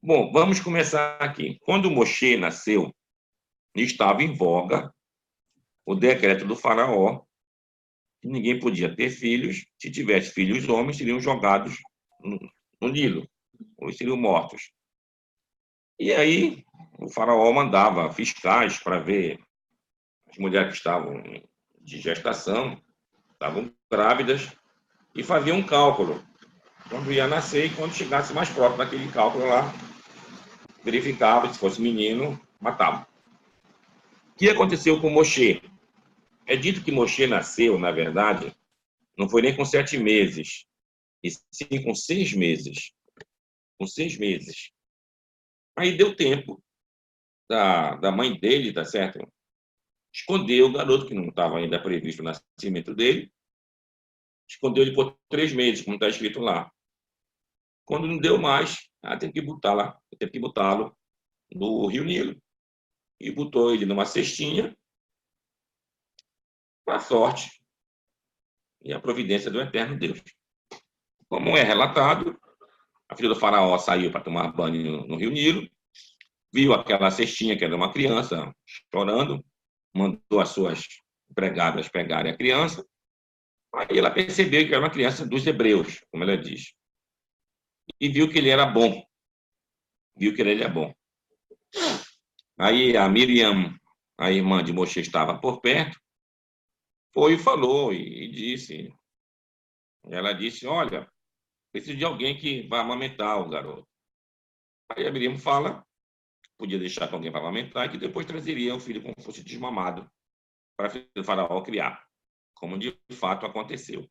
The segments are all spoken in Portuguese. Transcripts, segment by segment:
Bom, vamos começar aqui. Quando Moshe nasceu, estava em voga o decreto do faraó que ninguém podia ter filhos. Se tivesse filhos homens, seriam jogados no Nilo, ou seriam mortos. E aí, o faraó mandava fiscais para ver as mulheres que estavam de gestação, estavam grávidas, e fazia um cálculo. Quando ia nascer e quando chegasse mais próximo daquele cálculo lá, verificava, se fosse menino, matava. O que aconteceu com Moshe? É dito que Moshe nasceu, na verdade, não foi nem com 7 meses, e sim com 6 meses. Com 6 meses. Aí deu tempo da mãe dele, tá certo? Escondeu o garoto, que não estava ainda previsto o nascimento dele, escondeu ele por 3 meses, como está escrito lá. Quando não deu mais, teve que botar lá, teve que botá-lo no Rio Nilo. E botou ele numa cestinha, com a sorte e a providência do eterno Deus. Como é relatado, a filha do faraó saiu para tomar banho no Rio Nilo, viu aquela cestinha que era uma criança chorando, mandou as suas empregadas pegarem a criança. Aí ela percebeu que era uma criança dos hebreus, como ela diz, e viu que ele era bom. Viu que ele é bom. Aí a Miriam, a irmã de Moshe, estava por perto, foi e falou e disse. Ela disse: Olha, preciso de alguém que vá amamentar o garoto. Aí a Miriam fala: podia deixar com alguém para amamentar e que depois trazeria o filho como fosse desmamado para o faraó criar, como de fato aconteceu.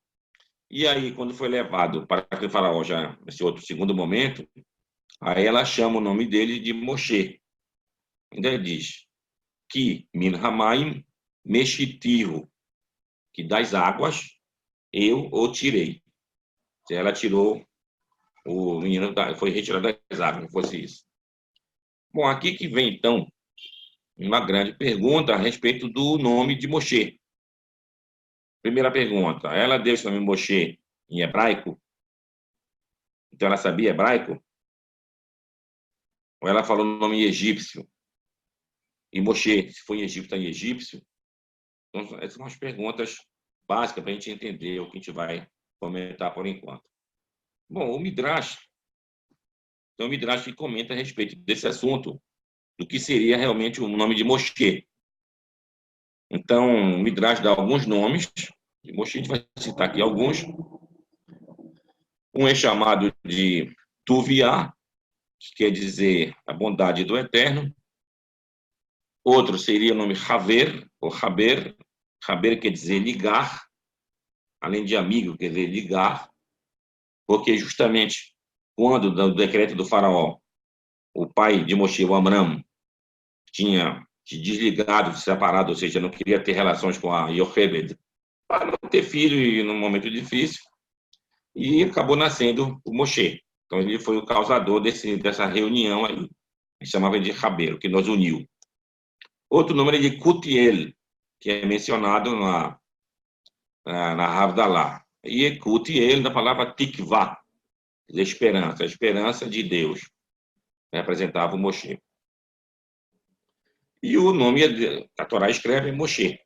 E aí, quando foi levado para o faraó, já nesse outro segundo momento, aí ela chama o nome dele de Moshe. Ainda diz que min hamaim meshitihu, que das águas eu o tirei. Ela tirou o menino, foi retirado das águas, não fosse isso. Bom, aqui que vem então uma grande pergunta a respeito do nome de Moshe. Primeira pergunta, ela deu esse nome Moshe em hebraico? Então ela sabia hebraico? Ou ela falou o nome egípcio? E Moshe, se foi em egípcio, está em egípcio? Então, essas são as perguntas básicas para a gente entender o que a gente vai comentar por enquanto. Bom, o Midrash, então o Midrash que comenta a respeito desse assunto, do que seria realmente o nome de Moshe. Então, o Midrash dá alguns nomes, de Moshe a gente vai citar aqui alguns. Um é chamado de Tuviá, que quer dizer a bondade do Eterno. Outro seria o nome Haver, ou Haber. Haber quer dizer ligar, além de amigo, quer dizer ligar, porque justamente quando, no decreto do faraó, o pai de Moshe, o Amram, tinha se desligado, se separado, ou seja, não queria ter relações com a Yochebed, para não ter filho num momento difícil, e acabou nascendo o Moshe. Então, ele foi o causador dessa reunião aí, que chamava de Haber, que nos uniu. Outro nome é de Cutiel, que é mencionado na Havdalah. E Cutiel, da palavra Tikvah, de esperança, a esperança de Deus, representava o Moshe. E o nome que a Torá escreve é Moshe.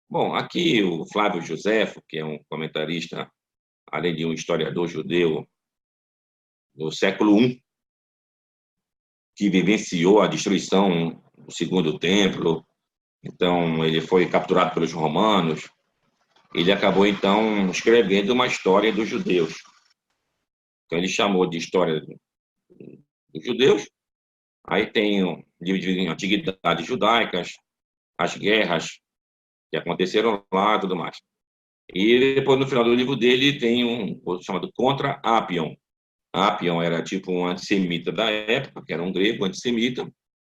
Bom, aqui o Flávio Josefo, que é um comentarista, além de um historiador judeu do século I, que vivenciou a destruição do Segundo Templo, então ele foi capturado pelos romanos, ele acabou então escrevendo uma história dos judeus. Então ele chamou de história dos judeus, aí tem dividido em antiguidades judaicas, as guerras que aconteceram lá e tudo mais. E depois, no final do livro dele, tem um outro chamado Contra Apion. Apion era tipo um antissemita da época, que era um grego antissemita,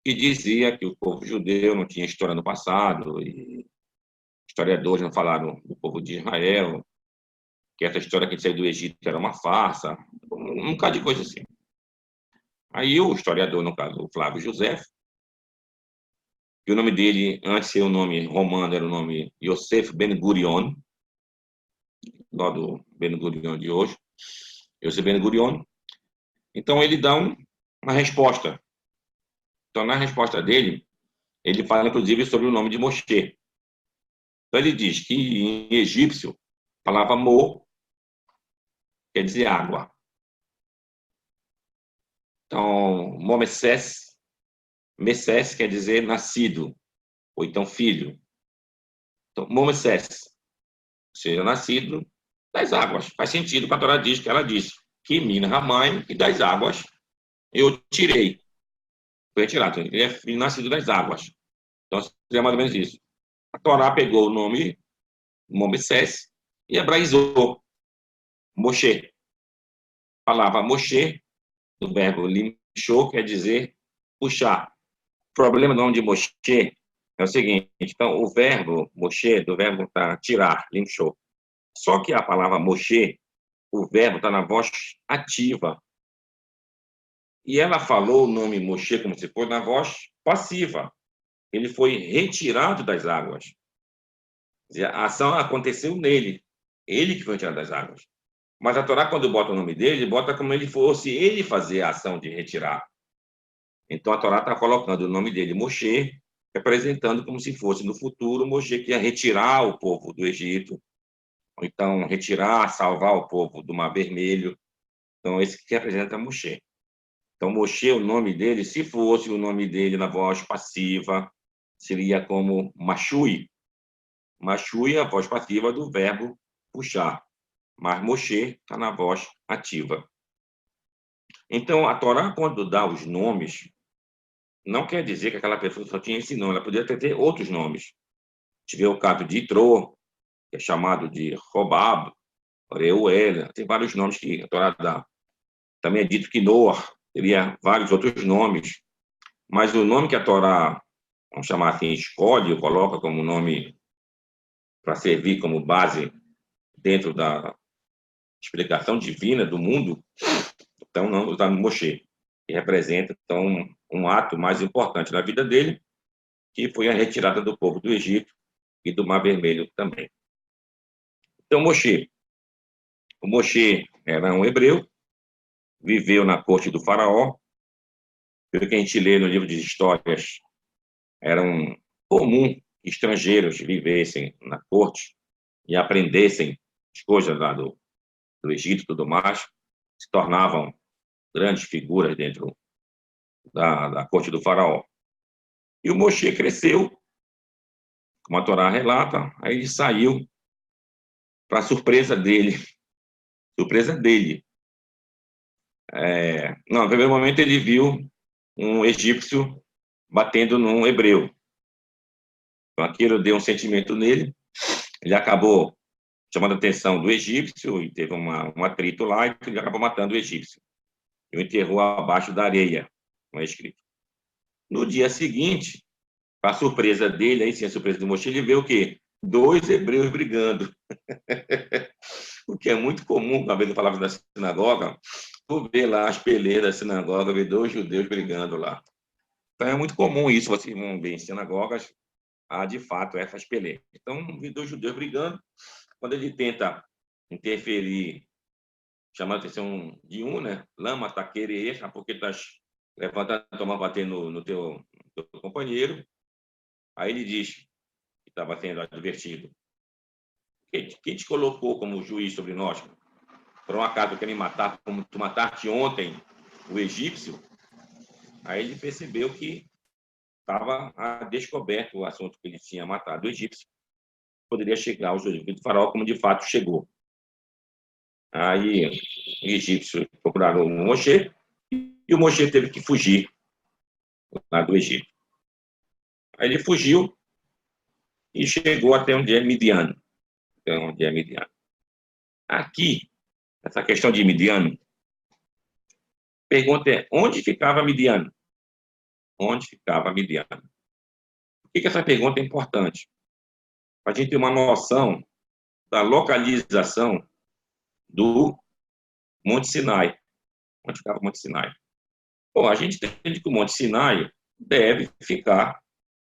que dizia que o povo judeu não tinha história no passado, e historiadores não falaram do povo de Israel, que essa história que saiu do Egito era uma farsa, um bocado de coisa assim. Aí o historiador, no caso, o Flávio José, que o nome dele, antes de ser o nome romano, era o nome Yosef Ben Gurion, lá do Ben Gurion de hoje, Yosef Ben Gurion, Então, ele dá uma resposta. Então, na resposta dele, ele fala, inclusive, sobre o nome de Moshe. Então, ele diz que, em egípcio, a palavra mo quer dizer água. Então, Momesses, Messes quer dizer nascido, ou então filho. Então, Momesses, ou seja, nascido das águas. Faz sentido com a Torá diz que ela disse que Mina Ramai e das águas eu tirei. Foi retirado. Ele é filho nascido das águas. Então, seria mais ou menos isso. A Torá pegou o nome Momesses e hebraizou Moshe. A palavra Moshe, do verbo limshou, quer dizer puxar. O problema do nome de Moshe é o seguinte, então, o verbo Moshe, do verbo para tirar, limshou. Só que a palavra Moshe, o verbo está na voz ativa. E ela falou o nome Moshe como se fosse na voz passiva. Ele foi retirado das águas. A ação aconteceu nele. Ele que foi retirado das águas. Mas a Torá, quando bota o nome dele, bota como ele fosse ele fazer a ação de retirar. Então a Torá está colocando o nome dele, Moshe, representando como se fosse no futuro Moshe que ia retirar o povo do Egito, ou então retirar, salvar o povo do Mar Vermelho. Então esse que representa Moshe. Então Moshe, o nome dele, se fosse o nome dele na voz passiva, seria como Machui. Machui é a voz passiva do verbo puxar, mas Moshe está na voz ativa. Então a Torá, quando dá os nomes, não quer dizer que aquela pessoa só tinha esse nome, ela poderia ter outros nomes. Tive o caso de Itrô, que é chamado de Robab, Reuel, tem vários nomes que a Torá dá. Também é dito que Noah teria vários outros nomes, mas o nome que a Torá, vamos chamar assim, escolhe ou coloca como nome para servir como base dentro da explicação divina do mundo, então não está no Moshe, que representa então um ato mais importante na vida dele, que foi a retirada do povo do Egito e do Mar Vermelho também. Então, o Moshe era um hebreu, viveu na corte do faraó, pelo que a gente lê no livro de histórias, era um comum que estrangeiros vivessem na corte e aprendessem as coisas lá do Egito e tudo mais, se tornavam grandes figuras dentro da corte do faraó. E o Moshe cresceu, como a Torá relata, aí ele saiu, para surpresa dele. No primeiro momento ele viu um egípcio batendo num hebreu. Então aquilo deu um sentimento nele, ele acabou chamando a atenção do egípcio e teve um atrito lá e ele acabou matando o egípcio. E o enterrou abaixo da areia, como é escrito. No dia seguinte, para a surpresa dele, aí sim a surpresa do Moshe, ele vê o quê? Dois hebreus brigando. O que é muito comum, uma vez eu falava na sinagoga, tu vê lá as peleiras da sinagoga, ver dois judeus brigando lá. Então é muito comum isso, vocês vão ver em sinagogas, há de fato essas peleiras. Então, vi dois judeus brigando, quando ele tenta interferir, chamando a atenção de um, né? Lama, taquere, porque estás levantando, tomando, batendo no teu companheiro. Aí ele diz que estava sendo advertido. Quem te colocou como juiz sobre nós? Por um acaso quer me matar como tu mataste ontem o egípcio? Aí ele percebeu que estava descoberto o assunto que ele tinha matado o egípcio. Poderia chegar aos ouvidos do faraó, como de fato chegou. Aí os egípcios procuraram o Moshe e o Moshe teve que fugir lá do Egito. Aí ele fugiu e chegou até onde é Midian. Aqui, essa questão de Midian, a pergunta é, onde ficava Midian? Onde ficava Midian? Por que essa pergunta é importante? Para a gente ter uma noção da localização do Monte Sinai. Onde ficava o Monte Sinai? Bom, a gente entende que o Monte Sinai deve ficar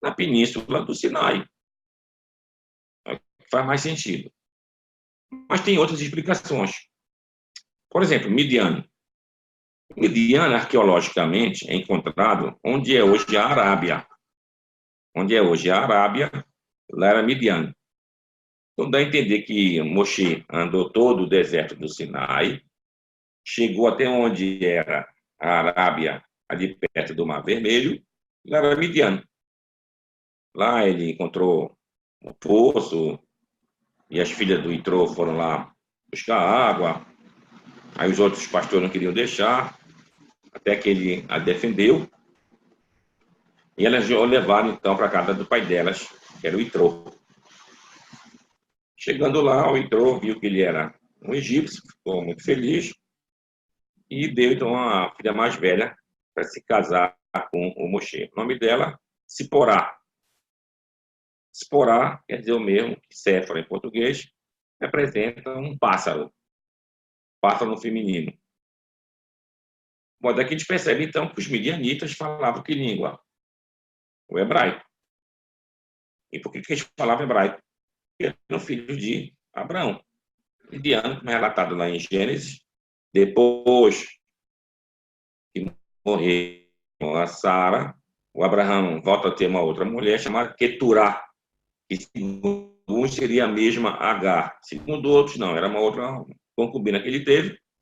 na península do Sinai. Faz mais sentido. Mas tem outras explicações. Por exemplo, Midian. Midian, arqueologicamente, é encontrado onde é hoje a Arábia. Onde é hoje a Arábia, lá era Midian. Então dá a entender que Moshe andou todo o deserto do Sinai, chegou até onde era a Arábia, ali perto do Mar Vermelho, lá era Midian. Lá ele encontrou o poço, e as filhas do Itrô foram lá buscar água. Aí os outros pastores não queriam deixar, até que ele a defendeu. E elas o levaram então para a casa do pai delas, que era o Itrô. Chegando lá, o Itrô viu que ele era um egípcio, ficou muito feliz e deu então a filha mais velha para se casar com o Moshe. O nome dela, Ciporá. Ciporá quer dizer o mesmo que Séfora em português, representa um pássaro no feminino. Bom, daqui a gente percebe então que os midianitas falavam que língua? O hebraico. E por que eles falavam hebraico? Porque eram filhos de Abraão. Midian, como é relatado lá em Gênesis, depois que morreu a Sara, o Abraão volta a ter uma outra mulher chamada Keturá, que segundo uns seria a mesma Agar. Segundo outros, não, era uma outra concubina que ele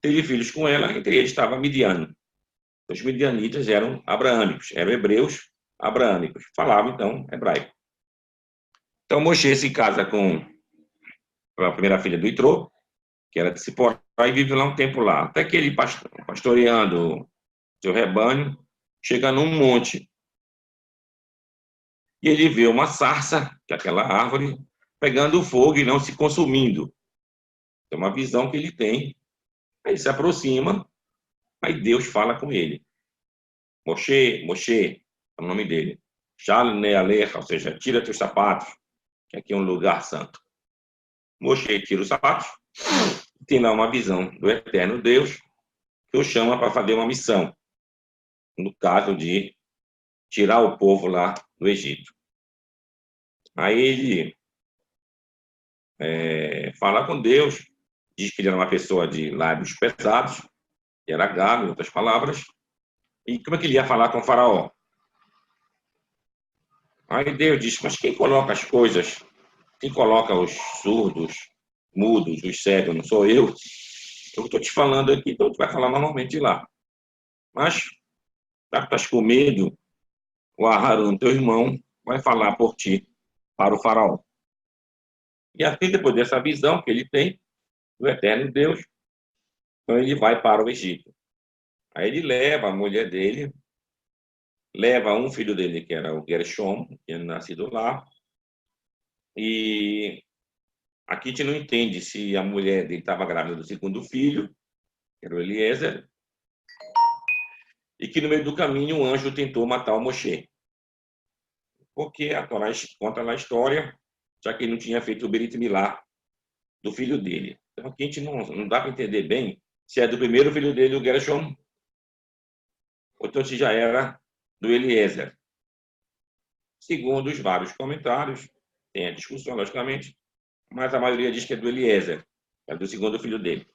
teve filhos com ela, entre eles estava Midian. Os midianitas eram abraâmicos, eram hebreus abraâmicos, falavam então hebraico. Então Moshe se casa com a primeira filha do Itrô, que era de Ciporá, e vive lá um tempo lá, até que ele pastoreando seu rebanho, chega num monte e ele vê uma sarça, que é aquela árvore, pegando fogo e não se consumindo. É uma visão que ele tem. Aí ele se aproxima, aí Deus fala com ele. Moshe, é o nome dele. Shalne alecha, ou seja, tira teus sapatos, que aqui é um lugar santo. Moshe tira os sapatos, tem lá uma visão do eterno Deus, que o chama para fazer uma missão, no caso de tirar o povo lá do Egito. Aí ele fala com Deus, diz que ele era uma pessoa de lábios pesados, que era gago, em outras palavras, e como é que ele ia falar com o faraó? Aí Deus diz, mas quem coloca as coisas, quem coloca os surdos, mudos, os cegos, não sou eu? Eu estou te falando aqui, então tu vai falar normalmente lá. Mas, já que estás com medo, o Aharon, teu irmão, vai falar por ti para o faraó. E assim, depois dessa visão que ele tem do eterno Deus, então ele vai para o Egito. Aí ele leva a mulher dele, leva um filho dele, que era o Gershom, que tinha nascido lá, e aqui a gente não entende se a mulher dele estava grávida do segundo filho, que era o Eliezer, e que no meio do caminho um anjo tentou matar o Moshe. Porque a Torá conta na história, já que ele não tinha feito o Berit Milá do filho dele. Então aqui a gente não dá para entender bem se é do primeiro filho dele, o Gershom, ou então se já era do Eliezer. Segundo os vários comentários, tem a discussão, logicamente, mas a maioria diz que é do Eliezer, é do segundo filho dele.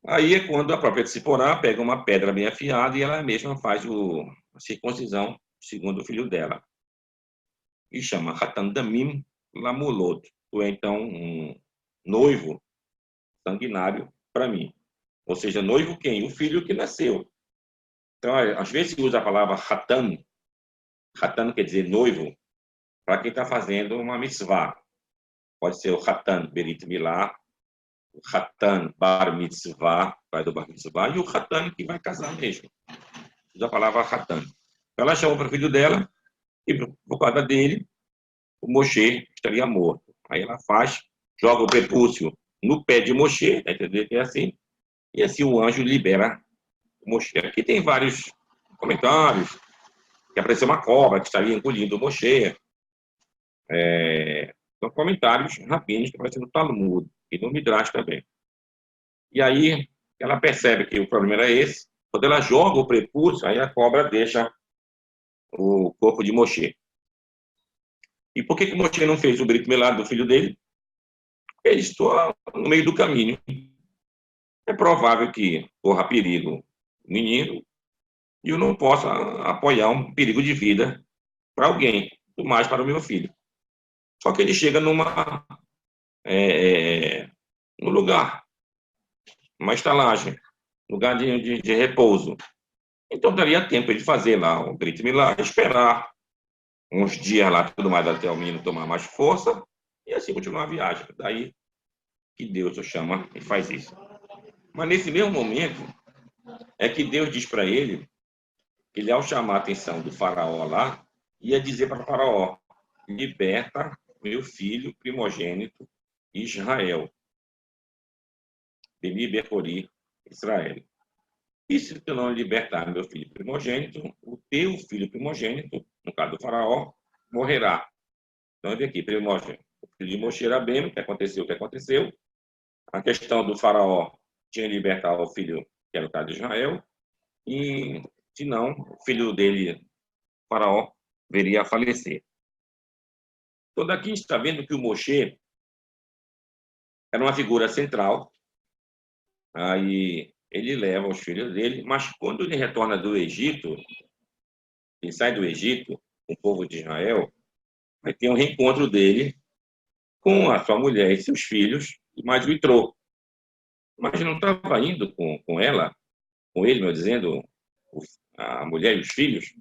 Aí é quando a própria Tsiporá pega uma pedra bem afiada e ela mesma faz a circuncisão do segundo filho dela. E chama Hatan Damim Lamulot, ou então um noivo sanguinário para mim. Ou seja, noivo quem? O filho que nasceu. Então, às vezes se usa a palavra Hatan. Hatan quer dizer noivo, para quem está fazendo uma mitzvah. Pode ser o Hatan Berit Milá, o Hatan Bar Mitzvah, pai do Bar Mitzvah, e o Hatan que vai casar mesmo. Usa a palavra Hatan. Então, ela chama para o filho dela, e por causa dele, o Moshe estaria morto. Aí ela faz, joga o prepúcio no pé de Moshe, tá entendendo que é assim? E assim o anjo libera o Moshe. Aqui tem vários comentários, que apareceu uma cobra que estaria engolindo o Moshe. São comentários rabínicos que aparecem no Talmud e no Midrash também. E aí ela percebe que o problema era esse. Quando ela joga o prepúcio, aí a cobra deixa o corpo de Moshe. E por que Moshe não fez o Brit Milá do filho dele? Porque ele estou no meio do caminho. é provável que corra perigo o menino e eu não possa apoiar um perigo de vida para alguém, muito mais para o meu filho. Só que ele chega num lugar, uma estalagem, lugar de repouso. Então daria tempo de fazer lá o grito lá, esperar uns dias lá, tudo mais, até o menino tomar mais força, e assim continuar a viagem. Daí que Deus o chama e faz isso. Mas nesse mesmo momento, é que Deus diz para ele, que ele, ao chamar a atenção do faraó lá, ia dizer para o faraó, liberta meu filho primogênito, Israel. Beni Becori, Israel. E se tu não libertar meu filho primogênito, o teu filho primogênito, no caso do faraó, morrerá. Então, vê aqui, primogênito. O filho de Moshe era bem, o que aconteceu. A questão do faraó tinha que libertar o filho, que era o caso de Israel, e, se não, o filho dele, faraó, viria a falecer. Então, daqui está vendo que o Moshe era uma figura central, aí ele leva os filhos dele, mas quando ele retorna do Egito, ele sai do Egito, com o povo de Israel, vai ter um reencontro dele com a sua mulher e seus filhos, e mais o Itrô. Mas não estava indo com ela, com ele, meu dizendo, a mulher e os filhos.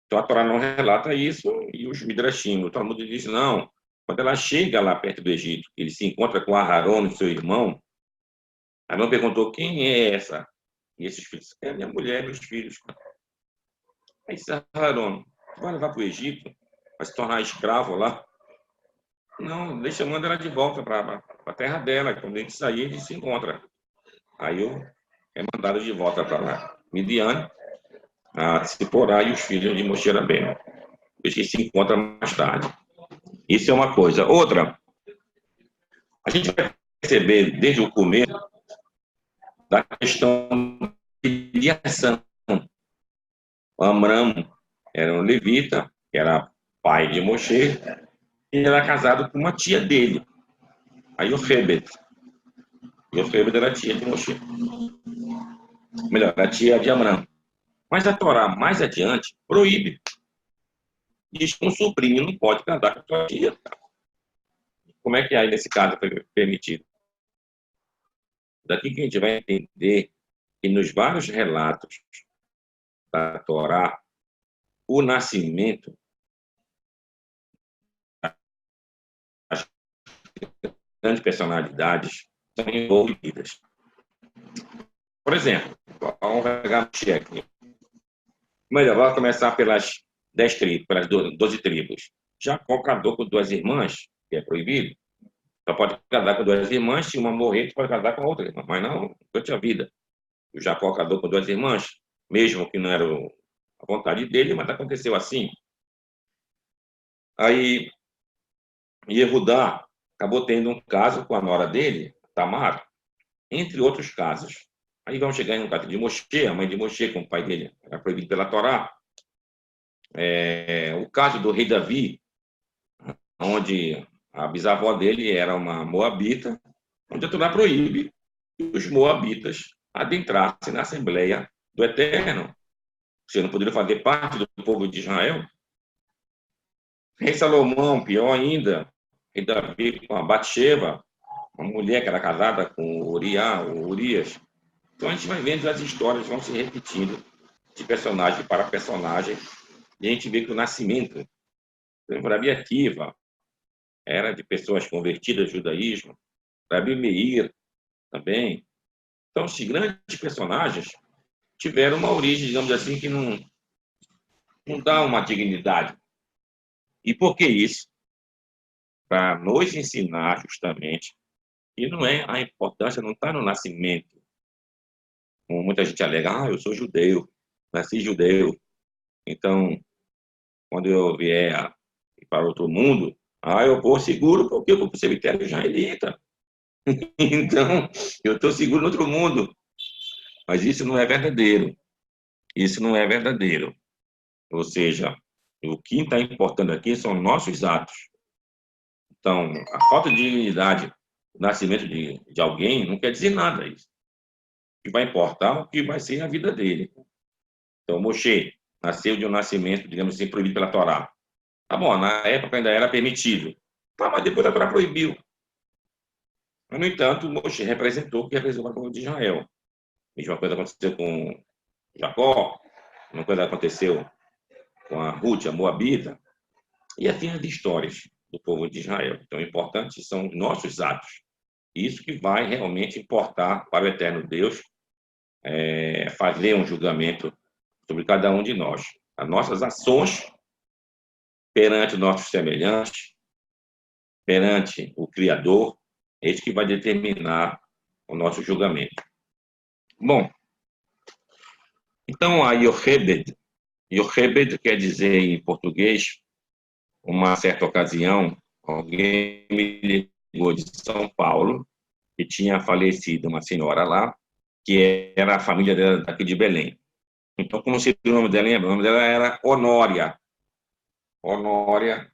Então a Torá não relata isso, e os Midrashim, o Talmud diz, não, quando ela chega lá perto do Egito, ele se encontra com Aharon, seu irmão, Arão perguntou, quem é essa? E esses filhos, é a minha mulher, meus filhos. Aí disse, Aharon, vai levar para o Egito, vai se tornar escravo lá? Não, deixa, manda ela de volta para a terra dela, quando a gente sair, a gente se encontra. Aí eu é mandado de volta para lá. Midian, a Tsiporá e os filhos de Moshe Rabbeinu. Eles que se encontram mais tarde. Isso é uma coisa. Outra, a gente vai perceber desde o começo da questão de filiação. Amram era um levita, que era pai de Moshe, e era casado com uma tia dele, a Yochebed. Yochebed era a tia de Moshe. Melhor, a tia de Amram. Mas a Torá, mais adiante, proíbe. Diz que um sobrinho não pode casar com a sua tia. Como é que aí, nesse caso, foi permitido? Daqui que a gente vai entender que nos vários relatos da Torá, o nascimento, as grandes personalidades são envolvidas. Por exemplo, vamos pegar Moshe aqui. Melhor, vamos começar pelas 10 tribos, pelas 12 tribos. Jacó casou com duas irmãs, que é proibido. Só pode casar com duas irmãs, se uma morrer, você pode casar com outra irmã. Mas não, durante a vida. O Jacó casou com duas irmãs, mesmo que não era a vontade dele, mas aconteceu assim. Aí, Yehudá acabou tendo um caso com a nora dele, Tamar, entre outros casos. Aí vamos chegar em um caso de Moshe, a mãe de Moshe, com o pai dele era proibido pela Torá. O caso do rei Davi, onde a bisavó dele era uma moabita, onde a Torá proíbe que os moabitas adentrassem na Assembleia do Eterno. Você não poderia fazer parte do povo de Israel. Rei Salomão, pior ainda, rei Davi com a Batsheva, uma mulher que era casada com o Urias. Então a gente vai vendo as histórias vão se repetindo de personagem para personagem, e a gente vê que o nascimento, por exemplo, Rabi Akiva, era de pessoas convertidas ao judaísmo, Rabi Meir também. Então, esses grandes personagens tiveram uma origem, digamos assim, que não dá uma dignidade. E por que isso? Para nos ensinar justamente que não é a importância, não está no nascimento. Como muita gente alega, eu sou judeu, nasci judeu. Então, quando eu vier para outro mundo, eu vou seguro porque eu vou para o cemitério israelita. Então, eu estou seguro no outro mundo. Mas isso não é verdadeiro. Isso não é verdadeiro. Ou seja, o que está importando aqui são nossos atos. Então, a falta de dignidade, o nascimento de alguém não quer dizer nada isso. O que vai importar é o que vai ser a vida dele. Então, Moshe nasceu de um nascimento, digamos assim, proibido pela Torá. Tá bom, na época ainda era permitido. Tá, mas depois a Torá proibiu. Mas, no entanto, Moshe representou o que representou o povo de Israel. A mesma coisa aconteceu com Jacó, a mesma coisa aconteceu com a Ruth, a Moabita, e assim as histórias do povo de Israel. Então, o importante são os nossos atos. Isso que vai realmente importar para o eterno Deus, fazer um julgamento sobre cada um de nós. As nossas ações perante os nossos semelhantes, perante o Criador, é isso que vai determinar o nosso julgamento. Bom, então a Yochebed quer dizer em português, uma certa ocasião, alguém me ligou de São Paulo, que tinha falecido uma senhora lá, que era a família dela daqui de Belém. Então, como se o nome dela, o nome dela era Honória. Honória.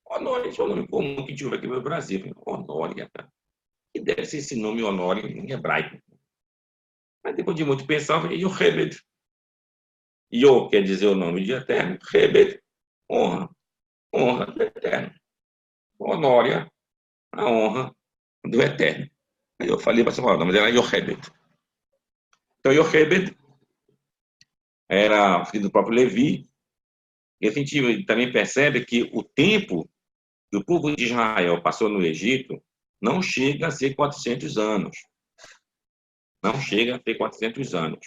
Honória, esse é o nome comum que a gente ouve aqui no Brasil. Honória, cara. Que deve ser esse nome Honória em hebraico. Mas depois de muito pensar, eu falei, Yochebed. Yo quer dizer o nome de eterno, Hebed, honra, honra do eterno. Honória, a honra do eterno. Aí eu falei para você, o nome dela é Yochebed. Então, Yochebed era filho do próprio Levi. E a gente também percebe que o tempo que o povo de Israel passou no Egito não chega a ser 400 anos. Não chega a ter 400 anos.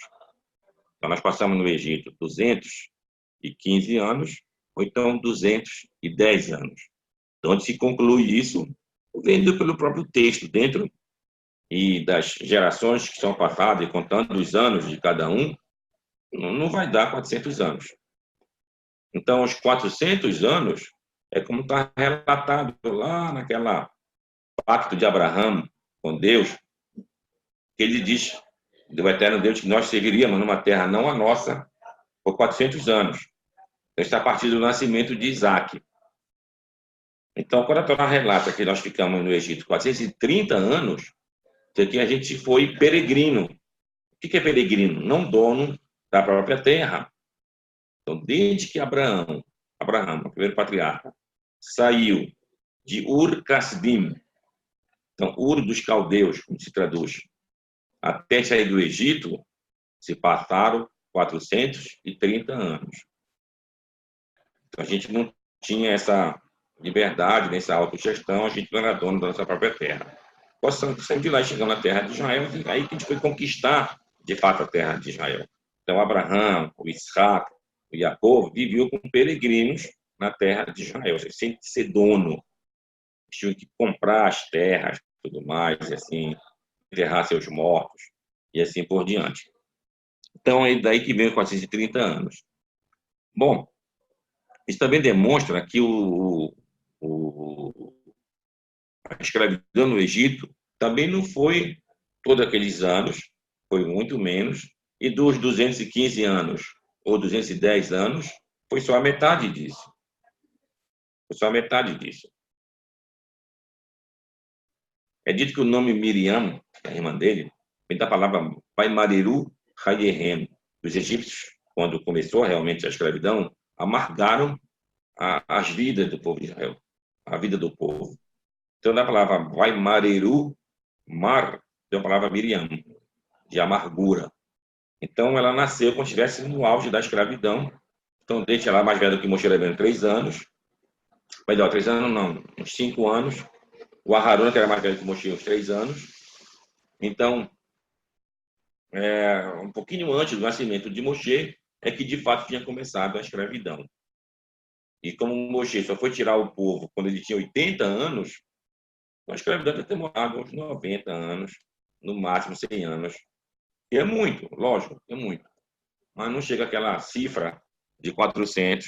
Então, nós passamos no Egito 215 anos, ou então 210 anos. Então, onde se conclui isso, vendo pelo próprio texto, dentro e das gerações que são passadas, e contando os anos de cada um, não vai dar 400 anos. Então, os 400 anos é como está relatado lá naquela pacto de Abraão com Deus, que ele diz, do eterno Deus, que nós serviríamos numa terra não a nossa por 400 anos. Então, está a partir do nascimento de Isaac. Então, quando a Torá relata que nós ficamos no Egito 430 anos, que a gente foi peregrino. O que é peregrino? Não dono da própria terra. Então, desde que Abraão, o primeiro patriarca, saiu de Ur-Kasdim, então Ur dos caldeus, como se traduz, até sair do Egito, se passaram 430 anos. Então, a gente não tinha essa liberdade, nessa autogestão, a gente não era dono da nossa própria terra. Possamos sair de lá, chegando na terra de Israel, e aí que a gente foi conquistar, de fato, a terra de Israel. Então, Abraão, o Isaac, o Jacó viviam como peregrinos na terra de Israel, sem ser dono. Tinham que comprar as terras, tudo mais, e assim, enterrar seus mortos, e assim por diante. Então, é daí que vem 430 anos. Bom, isso também demonstra que a escravidão no Egito também não foi todos aqueles anos, foi muito menos, e dos 215 anos ou 210 anos, foi só a metade disso. Foi só a metade disso. É dito que o nome Miriam, a irmã dele, vem da palavra Paimariru Hayehem. Os egípcios, quando começou realmente a escravidão, amargaram as vidas do povo de Israel, a vida do povo. Então, da palavra Paimariru, mar, tem a palavra Miriam, de amargura. Então, ela nasceu quando estivesse no auge da escravidão. Então, desde ela mais velha do que Moshe Rabbeinu, 3 anos. Melhor, 3 anos não, uns 5 anos. O Aharon, que era mais velho que Moshe, uns 3 anos. Então, um pouquinho antes do nascimento de Moshe, é que de fato tinha começado a escravidão. E como Moshe só foi tirar o povo quando ele tinha 80 anos, a escravidão deve ter demorado uns 90 anos, no máximo 100 anos. E é muito, lógico, é muito. Mas não chega àquela cifra de 400,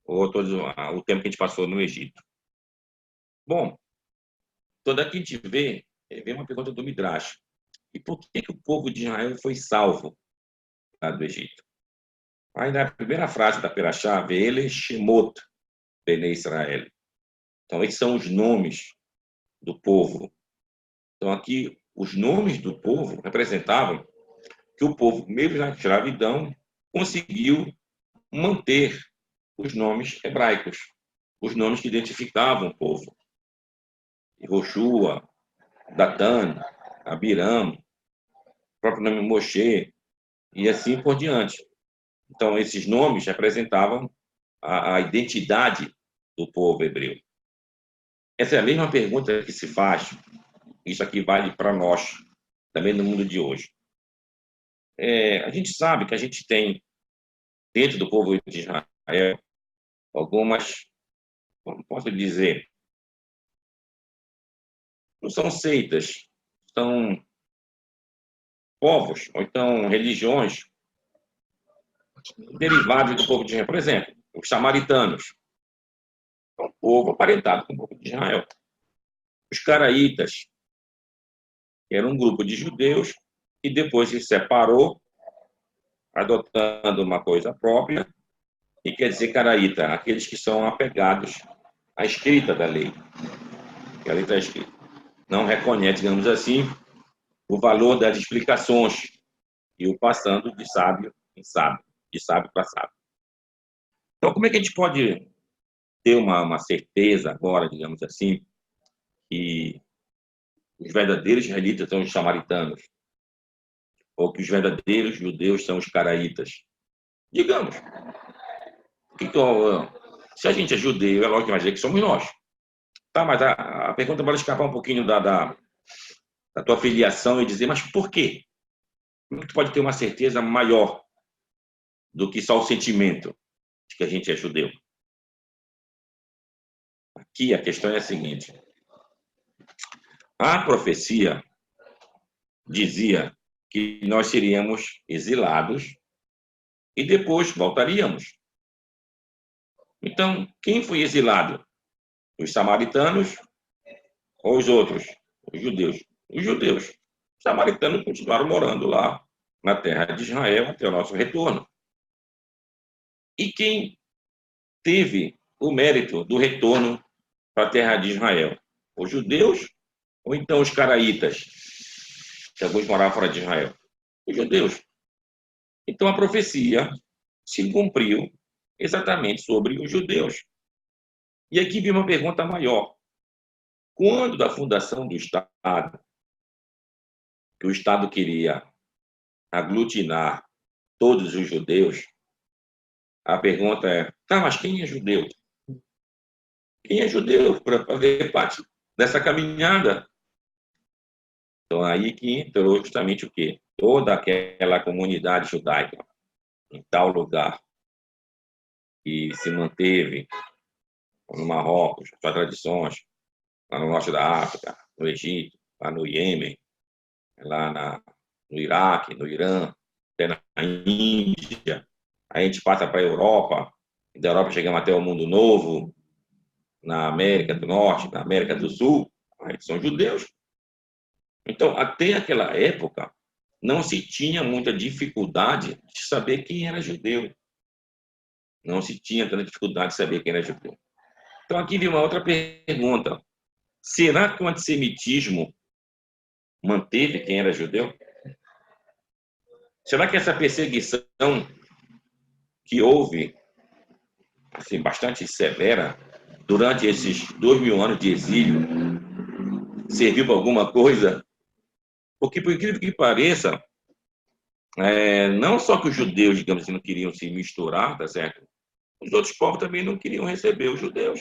ou todo o tempo que a gente passou no Egito. Bom, toda aqui a gente vê uma pergunta do Midrash. E por que o povo de Israel foi salvo lá do Egito? Aí na primeira frase da Perashá, Ve'ele Shemot Bnei Israel. Então, esses são os nomes do povo Então, aqui, os nomes do povo representavam que o povo, mesmo na escravidão, conseguiu manter os nomes hebraicos, os nomes que identificavam o povo. Yehoshua, Datan, Abiram, o próprio nome Moshe, e assim por diante. Então, esses nomes representavam a identidade do povo hebreu. Essa é a mesma pergunta que se faz, isso aqui vale para nós, também no mundo de hoje. A gente sabe que a gente tem, dentro do povo de Israel, algumas, como posso dizer, não são seitas, são povos, ou então religiões derivados do povo de Israel. Por exemplo, os samaritanos, é um povo aparentado com o povo de Israel. Os caraítas, que era um grupo de judeus que depois se separou, adotando uma coisa própria, e quer dizer caraíta, aqueles que são apegados à escrita da lei, que a lei está escrita. Não reconhece, digamos assim, o valor das explicações e o passando de sábio em sábio, de sábio para sábio. Então, como é que a gente pode ter uma certeza agora, digamos assim, que os verdadeiros israelitas são os samaritanos, ou que os verdadeiros judeus são os caraítas? Digamos, se a gente é judeu, é lógico que vai dizer que somos nós. Tá, mas a pergunta pode escapar um pouquinho da tua filiação e dizer, mas por quê? Como é que tu pode ter uma certeza maior do que só o sentimento de que a gente é judeu? Aqui a questão é a seguinte. A profecia dizia que nós seríamos exilados e depois voltaríamos. Então, quem foi exilado? Os samaritanos ou os outros? Os judeus. Os judeus. Os samaritanos continuaram morando lá na terra de Israel até o nosso retorno. E quem teve o mérito do retorno para a terra de Israel? Os judeus ou então os caraítas, que alguns moravam fora de Israel? Os judeus. Então a profecia se cumpriu exatamente sobre os judeus. E aqui vem uma pergunta maior. Quando da fundação do Estado, que o Estado queria aglutinar todos os judeus, a pergunta é, tá, mas quem é judeu? Quem é judeu para fazer parte dessa caminhada? Então, aí que entrou justamente o quê? Toda aquela comunidade judaica em tal lugar que se manteve no Marrocos, suas tradições, lá no norte da África, no Egito, lá no Iêmen, no Iraque, no Irã, até na Índia. Aí a gente passa para a Europa, da Europa chegamos até o Mundo Novo, na América do Norte, na América do Sul, aí são judeus. Então, até aquela época, não se tinha muita dificuldade de saber quem era judeu. Não se tinha tanta dificuldade de saber quem era judeu. Então, aqui vem uma outra pergunta. Será que o antissemitismo manteve quem era judeu? Será que essa perseguição que houve, assim, bastante severa, durante esses 2000 anos de exílio, serviu para alguma coisa? Porque, por incrível que pareça, não só que os judeus, digamos assim, não queriam se misturar, tá certo? Os outros povos também não queriam receber os judeus.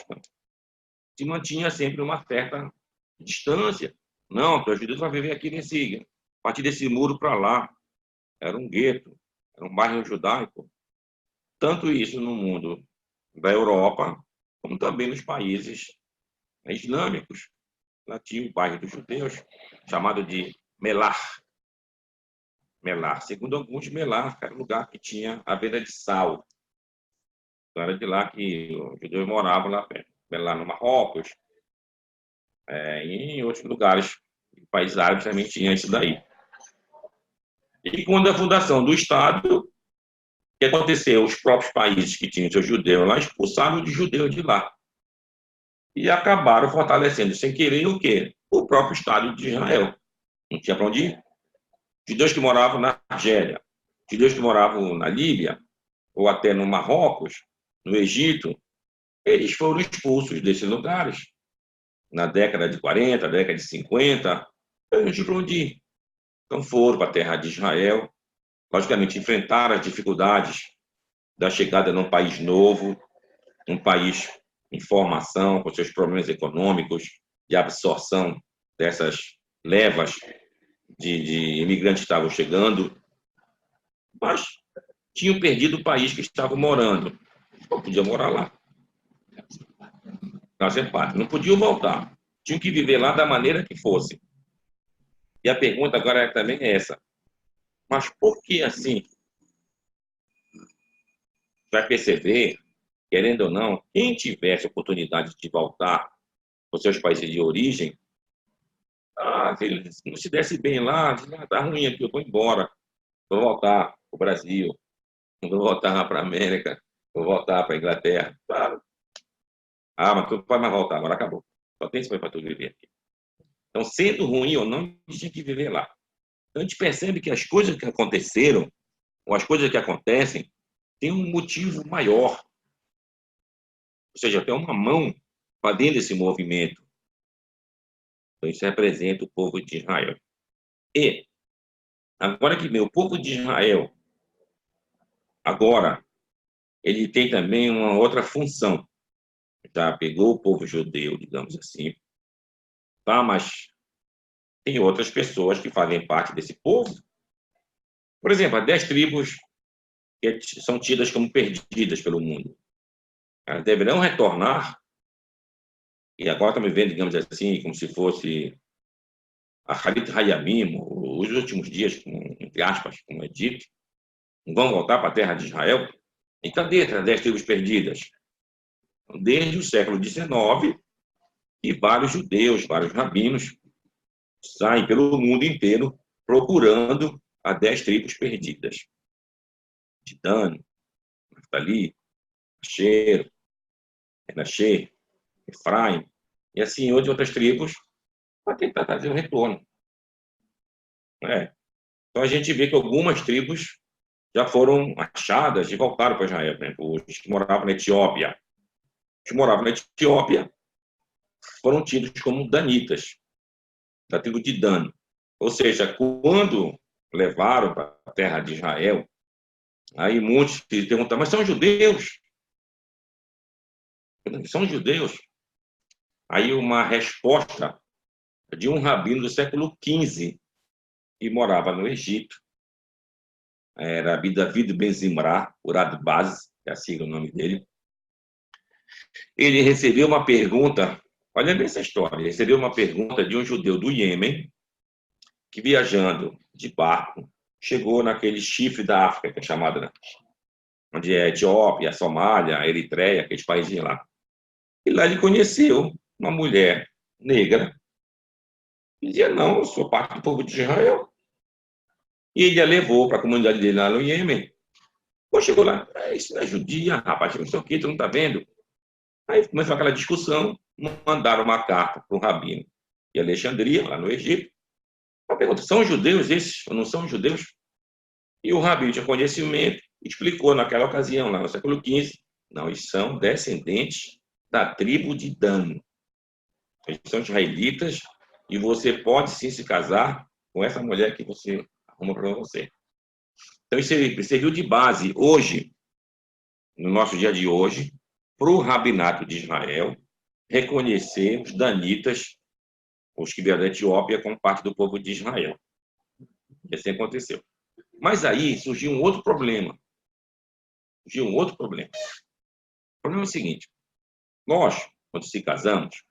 Se mantinha sempre uma certa distância. Não, os judeus vão viver aqui a partir desse muro para lá. Era um gueto, era um bairro judaico. Tanto isso no mundo da Europa, como também nos países islâmicos. Lá tinha o bairro dos judeus, chamado de Melar. Melar. Segundo alguns, Melar era um lugar que tinha a venda de sal. Então, era de lá que os judeus moravam lá perto. Lá no Marrocos, e em outros lugares, países árabes também tinha isso daí. E quando a fundação do Estado, o que aconteceu? Os próprios países que tinham seus judeus lá expulsaram os judeus de lá. E acabaram fortalecendo, sem querer, o quê? o próprio Estado de Israel. Não tinha para onde ir. Judeus que moravam na Argélia, judeus que moravam na Líbia, ou até no Marrocos, no Egito, eles foram expulsos desses lugares na década de 40, década de 50, não tinha para onde ir. Então foram para a terra de Israel, logicamente enfrentaram as dificuldades da chegada num país novo, um país em formação, com seus problemas econômicos, de absorção dessas levas de imigrantes que estavam chegando, mas tinham perdido o país que estavam morando. Não podiam morar lá. Fazer parte. Não podiam voltar. Tinham que viver lá da maneira que fosse. E a pergunta agora também é essa. Mas por que assim? Vai perceber, querendo ou não, quem tivesse oportunidade de voltar para os seus países de origem, se ele não se desse bem lá, tá ruim aqui, eu vou embora, vou voltar para o Brasil, vou voltar para a América, vou voltar para a Inglaterra. Claro. Mas tu não pode mais voltar, agora acabou. Só tem isso para tu viver aqui. Então, sendo ruim ou não, a gente tinha que viver lá. Então, a gente percebe que as coisas que aconteceram, ou as coisas que acontecem, têm um motivo maior. Ou seja, tem uma mão para dentro desse movimento. Então, isso representa o povo de Israel. E, agora que vem o povo de Israel, agora, ele tem também uma outra função. Já pegou o povo judeu, digamos assim, tá? Mas tem outras pessoas que fazem parte desse povo. Por exemplo, as 10 tribos que são tidas como perdidas pelo mundo. Elas deverão retornar, e agora estamos vendo, digamos assim, como se fosse a Harit Hayamim, os últimos dias, entre aspas, como é dito, vão voltar para a terra de Israel. E cadê as 10 tribos perdidas? Desde o século XIX, e vários judeus, vários rabinos, saem pelo mundo inteiro procurando as 10 tribos perdidas. De Dan, Naftali, Asher, Menashe, Efraim, e assim outras tribos, para tentar trazer o retorno. Então a gente vê que algumas tribos já foram achadas e voltaram para Israel. Por exemplo, os que moravam na Etiópia. Os que moravam na Etiópia foram tidos como danitas, da tribo de Dan. Ou seja, quando levaram para a terra de Israel, aí muitos se perguntam, mas são judeus? São judeus? Aí uma resposta de um rabino do século XV, que morava no Egito, era David Ben Zimra, Urad Baz, é assim o nome dele. Ele recebeu uma pergunta, olha bem essa história, ele recebeu uma pergunta de um judeu do Iêmen, que viajando de barco, chegou naquele chifre da África, que é chamado, né? Onde é a Etiópia, a Somália, a Eritreia, aqueles países lá. E lá ele conheceu uma mulher negra, que dizia, não, eu sou parte do povo de Israel. E ele a levou para a comunidade dele lá no Iêmen. Pô, chegou lá, isso não é judia, rapaz, não sei o que, tu não tá vendo? Aí começou aquela discussão, mandaram uma carta para o rabino de Alexandria, lá no Egito. A pergunta, são judeus esses ou não são judeus? E o rabino tinha conhecimento, explicou naquela ocasião, lá no século XV, não, eles são descendentes da tribo de Dan. Eles são israelitas e você pode sim se casar com essa mulher que você arruma para você. Então isso serviu de base hoje, no nosso dia de hoje, para o rabinato de Israel reconhecer os danitas, os que vieram da Etiópia, como parte do povo de Israel. E assim aconteceu. Mas aí surgiu um outro problema. O problema é o seguinte, nós, quando se casamos,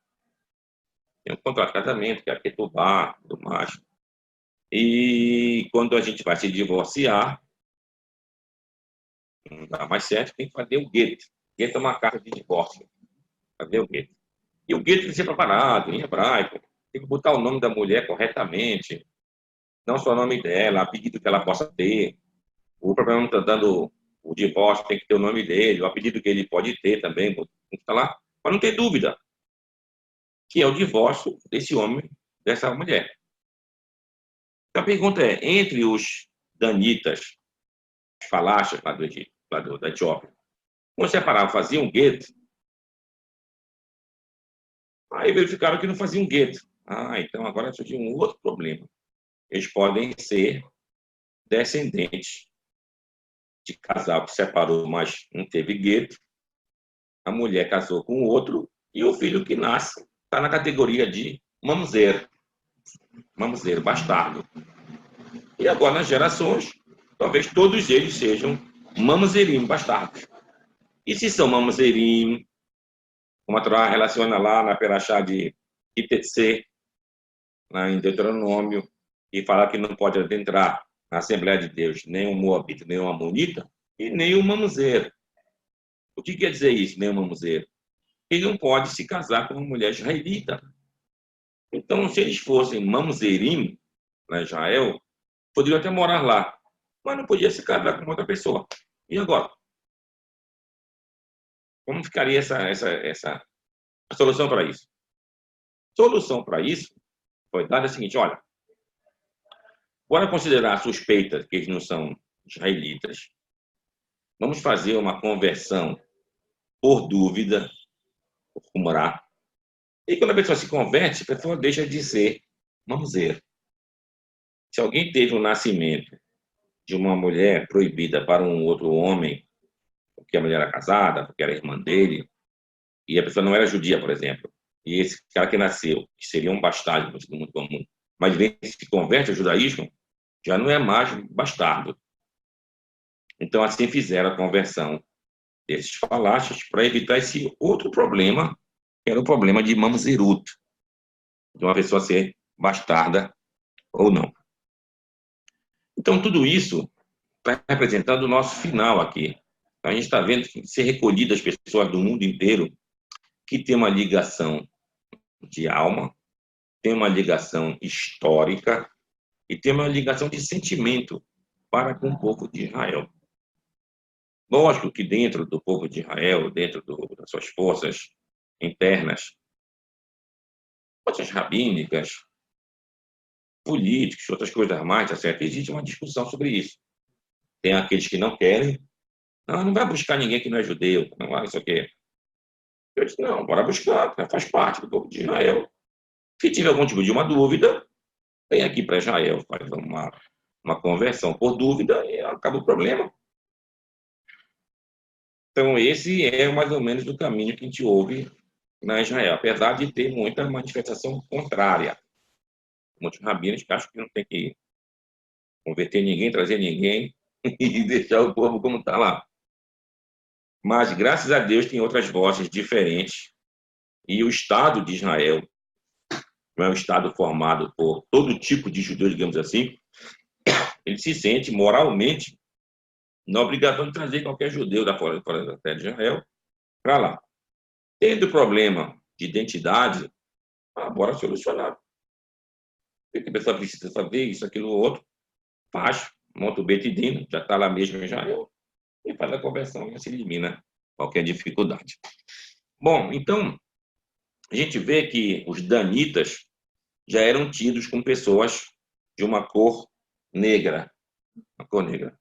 tem um contrato de casamento, que é a Ketubá, tudo mais. E quando a gente vai se divorciar, não dá mais certo, tem que fazer o gueto. Gueto é uma carta de divórcio. Fazer o gueto. E o gueto tem que ser preparado, em hebraico. Tem que botar o nome da mulher corretamente. Não só o nome dela, a pedido que ela possa ter. O problema não está dando o divórcio, tem que ter o nome dele, o apelido que ele pode ter também, tem que estar lá, para não ter dúvida, que é o divórcio desse homem dessa mulher. Então, a pergunta é, entre os danitas, os falachas lá do Egito, da Etiópia, quando separavam, faziam gueto, aí verificaram que não faziam gueto. Então agora surgiu um outro problema. Eles podem ser descendentes de casal que separou, mas não teve gueto, a mulher casou com o outro, e o filho que nasce está na categoria de mamzeiro, bastardo. E agora, nas gerações, talvez todos eles sejam mamzeirim, bastardos. E se são mamzeirim, como a Torá relaciona lá na Perachá de Kitetsê, lá em Deuteronômio, e fala que não pode adentrar na Assembleia de Deus nem um moabita, nem um amonita, e nem um mamzeiro. O que quer dizer isso, nem um mamzeiro? Ele não pode se casar com uma mulher israelita. Então, se eles fossem mamzerim, na Israel, poderiam até morar lá, mas não podia se casar com outra pessoa. E agora? Como ficaria a solução para isso? A solução para isso foi dada a seguinte, olha, bora considerar suspeitas que eles não são israelitas, vamos fazer uma conversão por dúvida, por cumrá, e quando a pessoa se converte, a pessoa deixa de ser mamzeiro. Se alguém teve um nascimento de uma mulher proibida para um outro homem, porque a mulher era casada, porque era irmã dele, e a pessoa não era judia, por exemplo, e esse cara que nasceu, que seria um bastardo no mundo comum, mas vem se converte ao judaísmo, já não é mais bastardo. Então, assim fizeram a conversão desses falachas para evitar esse outro problema, que era o problema de mamzerut, de uma pessoa ser bastarda ou não. Então, tudo isso está representando o nosso final aqui. A gente está vendo que ser recolhidas pessoas do mundo inteiro que tem uma ligação de alma, tem uma ligação histórica e tem uma ligação de sentimento para com o povo de Israel. Lógico que dentro do povo de Israel, dentro das suas forças internas, forças rabínicas, políticos, outras coisas mais, tá certo? Existe uma discussão sobre isso. Tem aqueles que não querem, não vai buscar ninguém que não é judeu, não vai isso aqui. Eu disse, não, bora buscar, faz parte do povo de Israel. Se tiver algum tipo de uma dúvida, vem aqui para Israel, faz uma conversão por dúvida e acaba o problema. Então, esse é mais ou menos o caminho que a gente ouve na Israel, apesar de ter muita manifestação contrária. Muitos rabinos que acham que não tem que converter ninguém, trazer ninguém e deixar o povo como está lá. Mas, graças a Deus, tem outras vozes diferentes. E o Estado de Israel não é um Estado formado por todo tipo de judeus, digamos assim. Ele se sente moralmente na obrigação de trazer qualquer judeu da fora da terra de Israel para lá. Tendo problema de identidade, bora solucionar. O que a pessoa precisa saber, isso, aquilo, outro, faz, monta o betidino, já está lá mesmo em Israel, e faz a conversão e se elimina qualquer dificuldade. Bom, então, a gente vê que os danitas já eram tidos como pessoas de uma cor negra. Uma cor negra.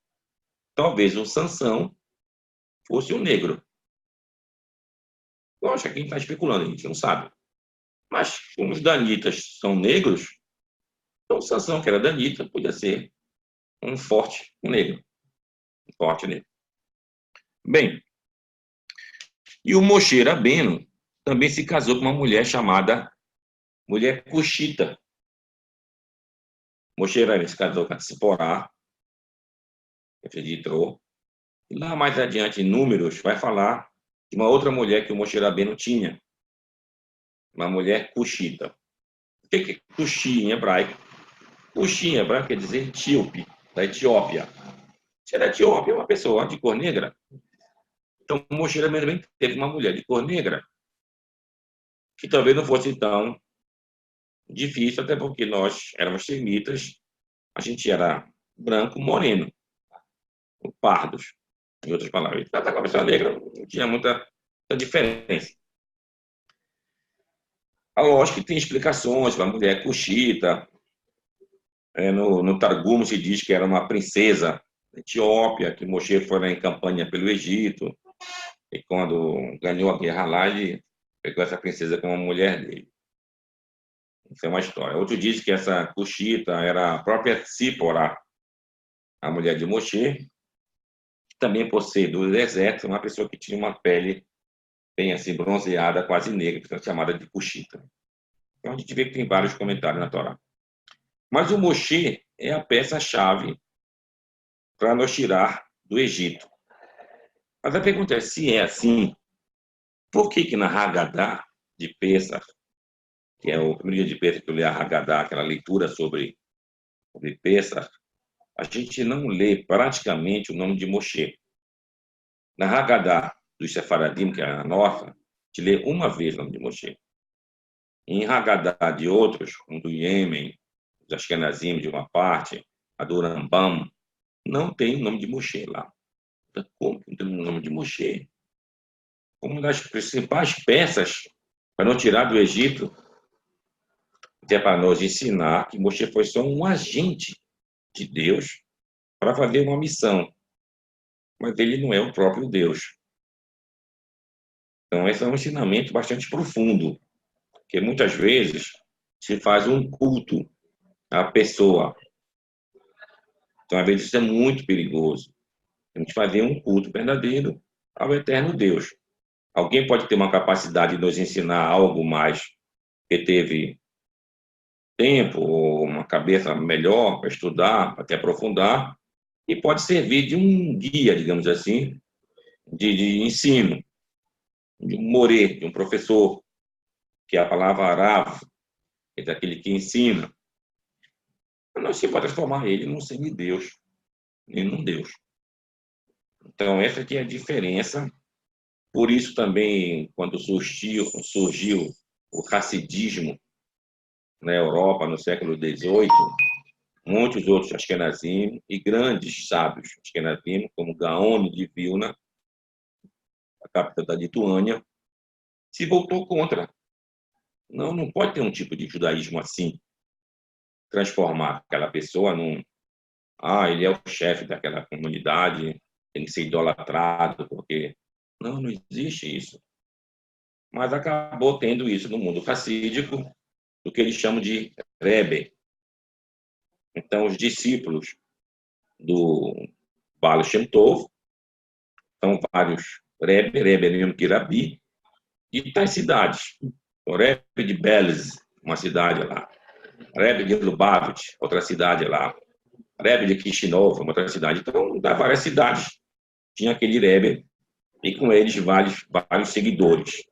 Talvez o Sansão fosse um negro. Lógico que a gente está especulando, a gente não sabe. Mas, como os danitas são negros, então o Sansão, que era danita, podia ser um forte negro. Um forte negro. Bem, e o Moshe Rabbeinu também se casou com uma mulher chamada mulher cuxita. Moshe Rabbeinu se casou com a Tziporá, filha de Itró. E lá mais adiante, em Números, vai falar de uma outra mulher que o Moshe Rabbeinu tinha. Uma mulher cuxita. O que é cuxi em hebraico? Cuxi em hebraico quer dizer etíope, da Etiópia. Se era Etiópia, é uma pessoa de cor negra. Então, Moshe Rabbeinu também teve uma mulher de cor negra, que talvez não fosse tão difícil, até porque nós éramos semitas, a gente era branco, moreno, pardos, em outras palavras. Tratar com a pessoa negra não tinha muita diferença. Lógico que tem explicações para a mulher cuxita. No Targum se diz que era uma princesa da Etiópia, que Moshe foi lá em campanha pelo Egito, e quando ganhou a guerra lá, ele pegou essa princesa como mulher dele. Isso é uma história. Outro diz que essa cuxita era a própria Tsípora, a mulher de Moshe, que também por ser do deserto, uma pessoa que tinha uma pele bem assim bronzeada, quase negra, que é chamada de cuxita. Então a gente vê que tem vários comentários na Torá. Mas o Moshe é a peça-chave para nos tirar do Egito. Mas a pergunta é, se é assim, por que que na Haggadah de Pesach, que é o primeiro dia de Pesach que eu li a Haggadah, aquela leitura sobre Pesach, a gente não lê praticamente o nome de Moshe. Na Haggadah dos Sefaradim, que é a nossa, a gente lê uma vez o nome de Moshe. Em Haggadah de outros, como do Iêmen, dos Ashkenazim de uma parte, a do Rambam, não tem o nome de Moshe lá. Como que não tem o nome de Moshe? Uma das principais peças para não tirar do Egito, que é para nos ensinar que Moshe foi só um agente de Deus para fazer uma missão, mas ele não é o próprio Deus. Então, esse é um ensinamento bastante profundo, que muitas vezes se faz um culto à pessoa. Então, às vezes, isso é muito perigoso. Temos que fazer um culto verdadeiro ao eterno Deus. Alguém pode ter uma capacidade de nos ensinar algo mais, que teve tempo ou uma cabeça melhor para estudar, para te aprofundar, e pode servir de um guia, digamos assim, de ensino, de um morê, de um professor, que é a palavra Arav, que é daquele que ensina. Mas nós sim pode transformar ele num semideus, e num Deus. Então, essa aqui é a diferença. Por isso também, quando surgiu o racidismo na Europa no século XVIII, muitos outros Ashkenazim e grandes sábios Ashkenazim, como Gaon de Vilna, a capital da Lituânia, se voltou contra. Não, não pode ter um tipo de judaísmo assim, transformar aquela pessoa num. Ah, ele é o chefe daquela comunidade, tem que ser idolatrado, porque. Não, não existe isso. Mas acabou tendo isso no mundo racídico, do que eles chamam de Rebbe. Então, os discípulos do Baal Shem Tov são vários Rebbe, Rebbe é mesmo que Rabi, e tais cidades. O Rebbe de Belz, uma cidade lá. Rebbe de Lubavitch, outra cidade lá. Rebbe de Kishinev, uma outra cidade. Então, da várias cidades tinha aquele Rebbe e com eles vários seguidores.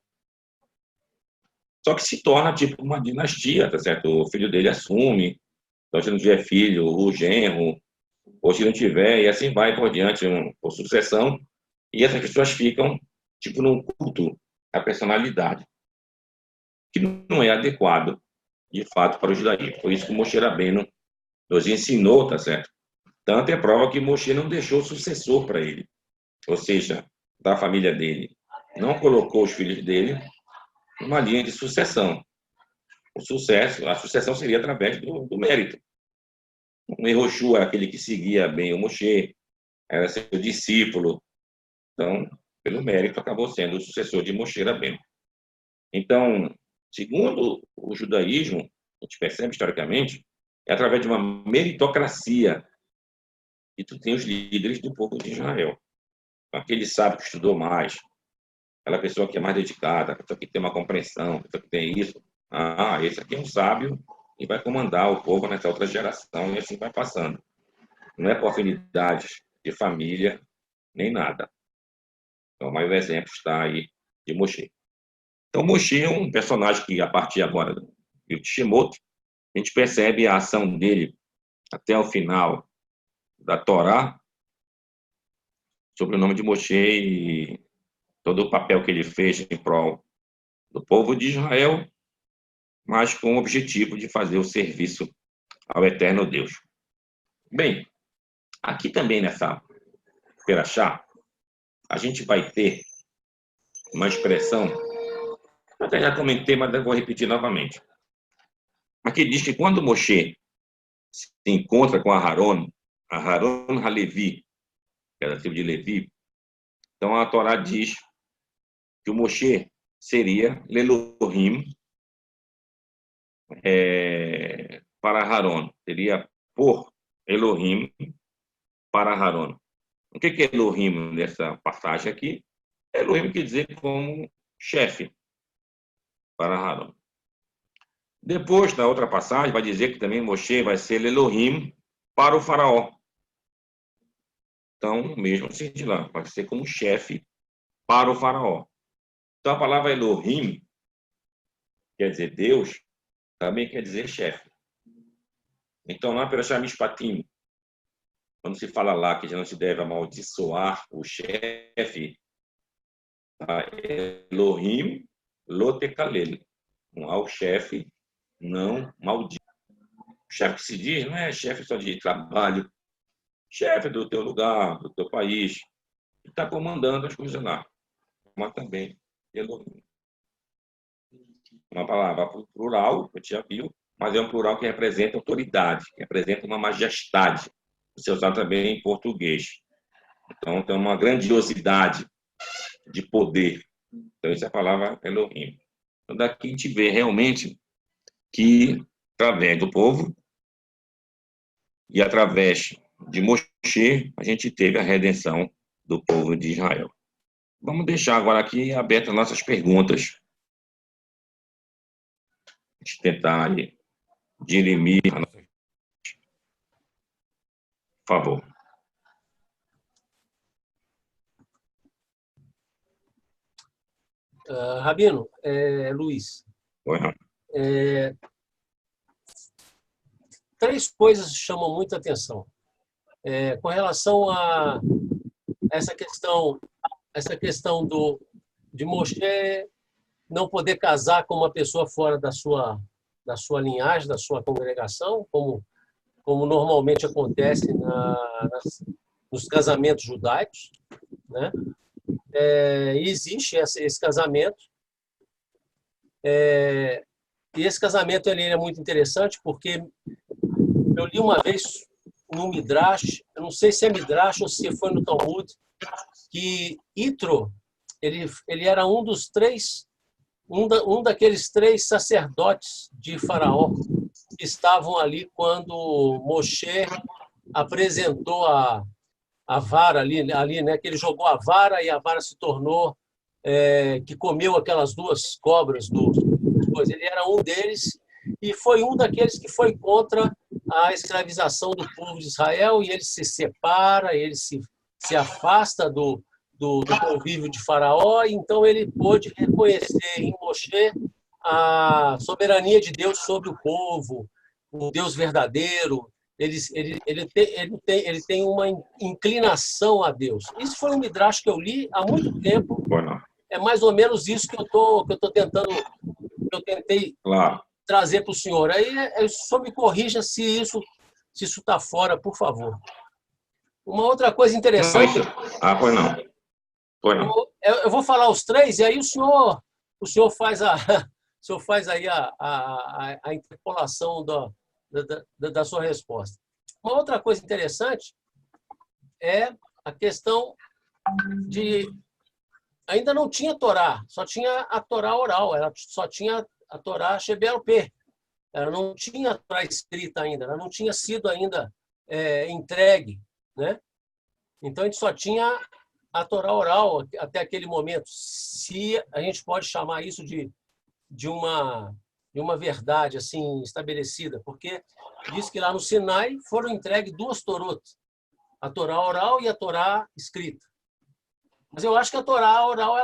Só que se torna tipo uma dinastia, tá certo? O filho dele assume, então se não tiver filho, o genro, ou se não tiver, e assim vai por diante, por sucessão, e essas pessoas ficam tipo num culto à personalidade, que não é adequado, de fato, para o judaísmo. Por isso que o Moshe Rabbeinu nos ensinou, tá certo? Tanto é prova que Moshe não deixou sucessor para ele, ou seja, da família dele. Não colocou os filhos dele numa linha de sucessão. A sucessão seria através do mérito. O Yehoshua era aquele que seguia bem o Moshe, era seu discípulo. Então, pelo mérito, acabou sendo o sucessor de Moshe Rabbeinu. Então, segundo o judaísmo, a gente percebe historicamente, é através de uma meritocracia que tu tem os líderes do povo de Israel. Aquele sábio que estudou mais, aquela pessoa que é mais dedicada, a pessoa que tem uma compreensão, a pessoa que tem isso. Ah, esse aqui é um sábio e vai comandar o povo nessa outra geração e assim vai passando. Não é por afinidades de família, nem nada. Então, mais um exemplo está aí de Moshe. Então, Moshe é um personagem que, a partir agora do Shemot, a gente percebe a ação dele até o final da Torá, sobre o nome de Moshe e todo o papel que ele fez em prol do povo de Israel, mas com o objetivo de fazer o serviço ao eterno Deus. Bem, aqui também nessa Perachá, a gente vai ter uma expressão Até já comentei, mas eu vou repetir novamente. Aqui diz que quando Moshe se encontra com Aharon Halevi, que é da tribo de Levi, então a Torá diz que o Moshe seria Lelohim para Aharon, seria por Elohim para Aharon. O que é Elohim nessa passagem aqui? Elohim quer dizer como chefe para Aharon. Depois, na outra passagem, vai dizer que também Moshe vai ser Elohim para o faraó. Então, mesmo sentido lá, vai ser como chefe para o faraó. Então, a palavra Elohim, quer dizer Deus, também quer dizer chefe. Então, lá pela Mishpatim, quando se fala lá que já não se deve amaldiçoar o chefe, tá? Elohim lotekalel. Ao chefe, não maldiga. O chefe que se diz não é chefe só de trabalho, chefe do teu lugar, do teu país, que está comandando as coisas lá. Mas também Elohim. Uma palavra plural, que já viu, mas é um plural que representa autoridade, que representa uma majestade. Você usar também em português. Então, tem uma grandiosidade de poder. Então, essa é a palavra Elohim. Então, daqui a gente vê realmente que, através do povo e através de Moshe, a gente teve a redenção do povo de Israel. Vamos deixar agora aqui abertas nossas perguntas. A gente tentar aí dirimir, por favor. Rabino, Luiz, três coisas chamam muita atenção. Com relação a essa questão de Moshe não poder casar com uma pessoa fora da sua linhagem, da sua congregação, como normalmente acontece nos casamentos judaicos, né? E existe esse casamento. E esse casamento ele é muito interessante porque eu li uma vez no Midrash, eu não sei se é Midrash ou se foi no Talmud, que Itro ele era um daqueles três sacerdotes de Faraó que estavam ali quando Moshe apresentou a vara ali, né? Que ele jogou a vara e a vara se tornou que comeu aquelas duas cobras ele era um deles e foi um daqueles que foi contra a escravização do povo de Israel e ele se separa, ele se afasta do convívio de Faraó, e então ele pôde reconhecer em Moshe a soberania de Deus sobre o povo, um Deus verdadeiro. Ele tem uma inclinação a Deus. Isso foi um midrash que eu li há muito tempo. É mais ou menos isso que eu tentei trazer para o senhor. Aí só me corrija se isso está fora, por favor. Uma outra coisa interessante. Pois não. Pois não. Eu vou falar os três e aí o senhor faz aí a interpolação da sua resposta. Uma outra coisa interessante é a questão de ainda não tinha Torá, só tinha a Torá oral, ela só tinha a Torá Shebel-Peh. Ela não tinha a Torá escrita ainda, ela não tinha sido ainda entregue, né? Então a gente só tinha a Torá oral até aquele momento, se a gente pode chamar isso de uma verdade assim estabelecida, porque diz que lá no Sinai foram entregues duas Torot, a Torá oral e a Torá escrita. Mas eu acho que a Torá oral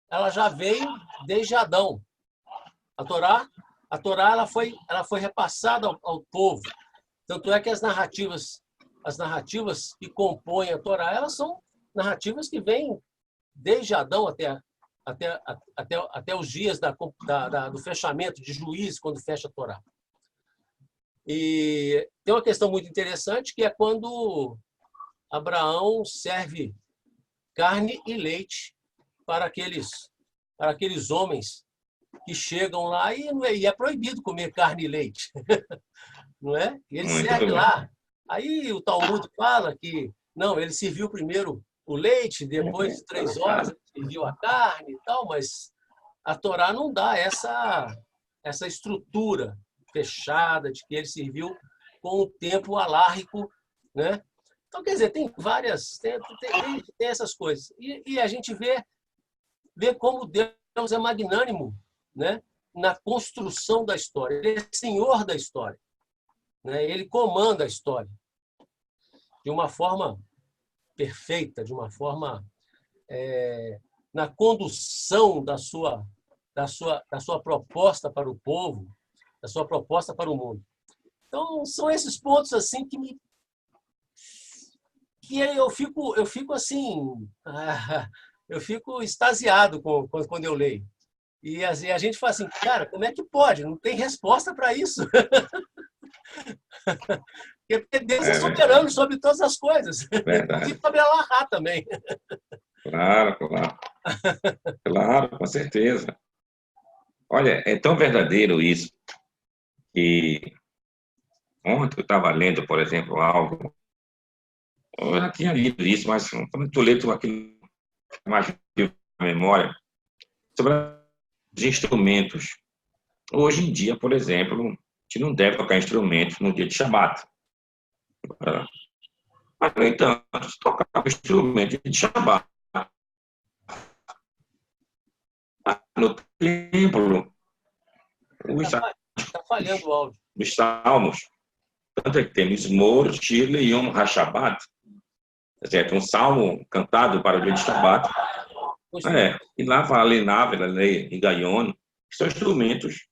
ela já veio desde Adão. A Torá ela foi repassada ao povo. Tanto é que as narrativas que compõem a Torá, elas são narrativas que vêm desde Adão até os dias do fechamento de Juízes, quando fecha a Torá. E tem uma questão muito interessante, que é quando Abraão serve carne e leite para aqueles homens que chegam lá e é proibido comer carne e leite, não é? E ele Muito serve bem. lá. Aí o Talmud fala que, não, ele serviu primeiro o leite, depois de 3 horas ele serviu a carne e tal, mas a Torá não dá essa estrutura fechada de que ele serviu com o tempo alárrico, né? Então, quer dizer, tem várias, tem essas coisas. E a gente vê como Deus é magnânimo, né? Na construção da história. Ele é senhor da história, né? Ele comanda a história de uma forma perfeita, de uma forma na condução da sua proposta para o povo, da sua proposta para o mundo. Então, são esses pontos assim que eu fico assim, eu fico extasiado quando eu leio. E a gente fala assim, cara, como é que pode? Não tem resposta para isso. Porque Deus é É soberano verdade, sobre todas as coisas, inclusive verdade. sobre a Lahá também. Claro, claro, claro, com certeza. Olha, é tão verdadeiro isso que ontem eu estava lendo, por exemplo, algo, eu já tinha lido isso, mas quando tu lê, tu aquilo mais vivo na memória, sobre os instrumentos. Hoje em dia, por exemplo, a gente não deve tocar instrumentos no dia de Shabat. Mas, no entanto, se tocar um instrumento de Shabat no templo, os, Está falhando o áudio. os salmos, tanto é que temos Mor, Shirley e Yom HaShabbat, certo? Um salmo cantado para o dia de Shabat. E lá vale Návila, e Gaion, que são instrumentos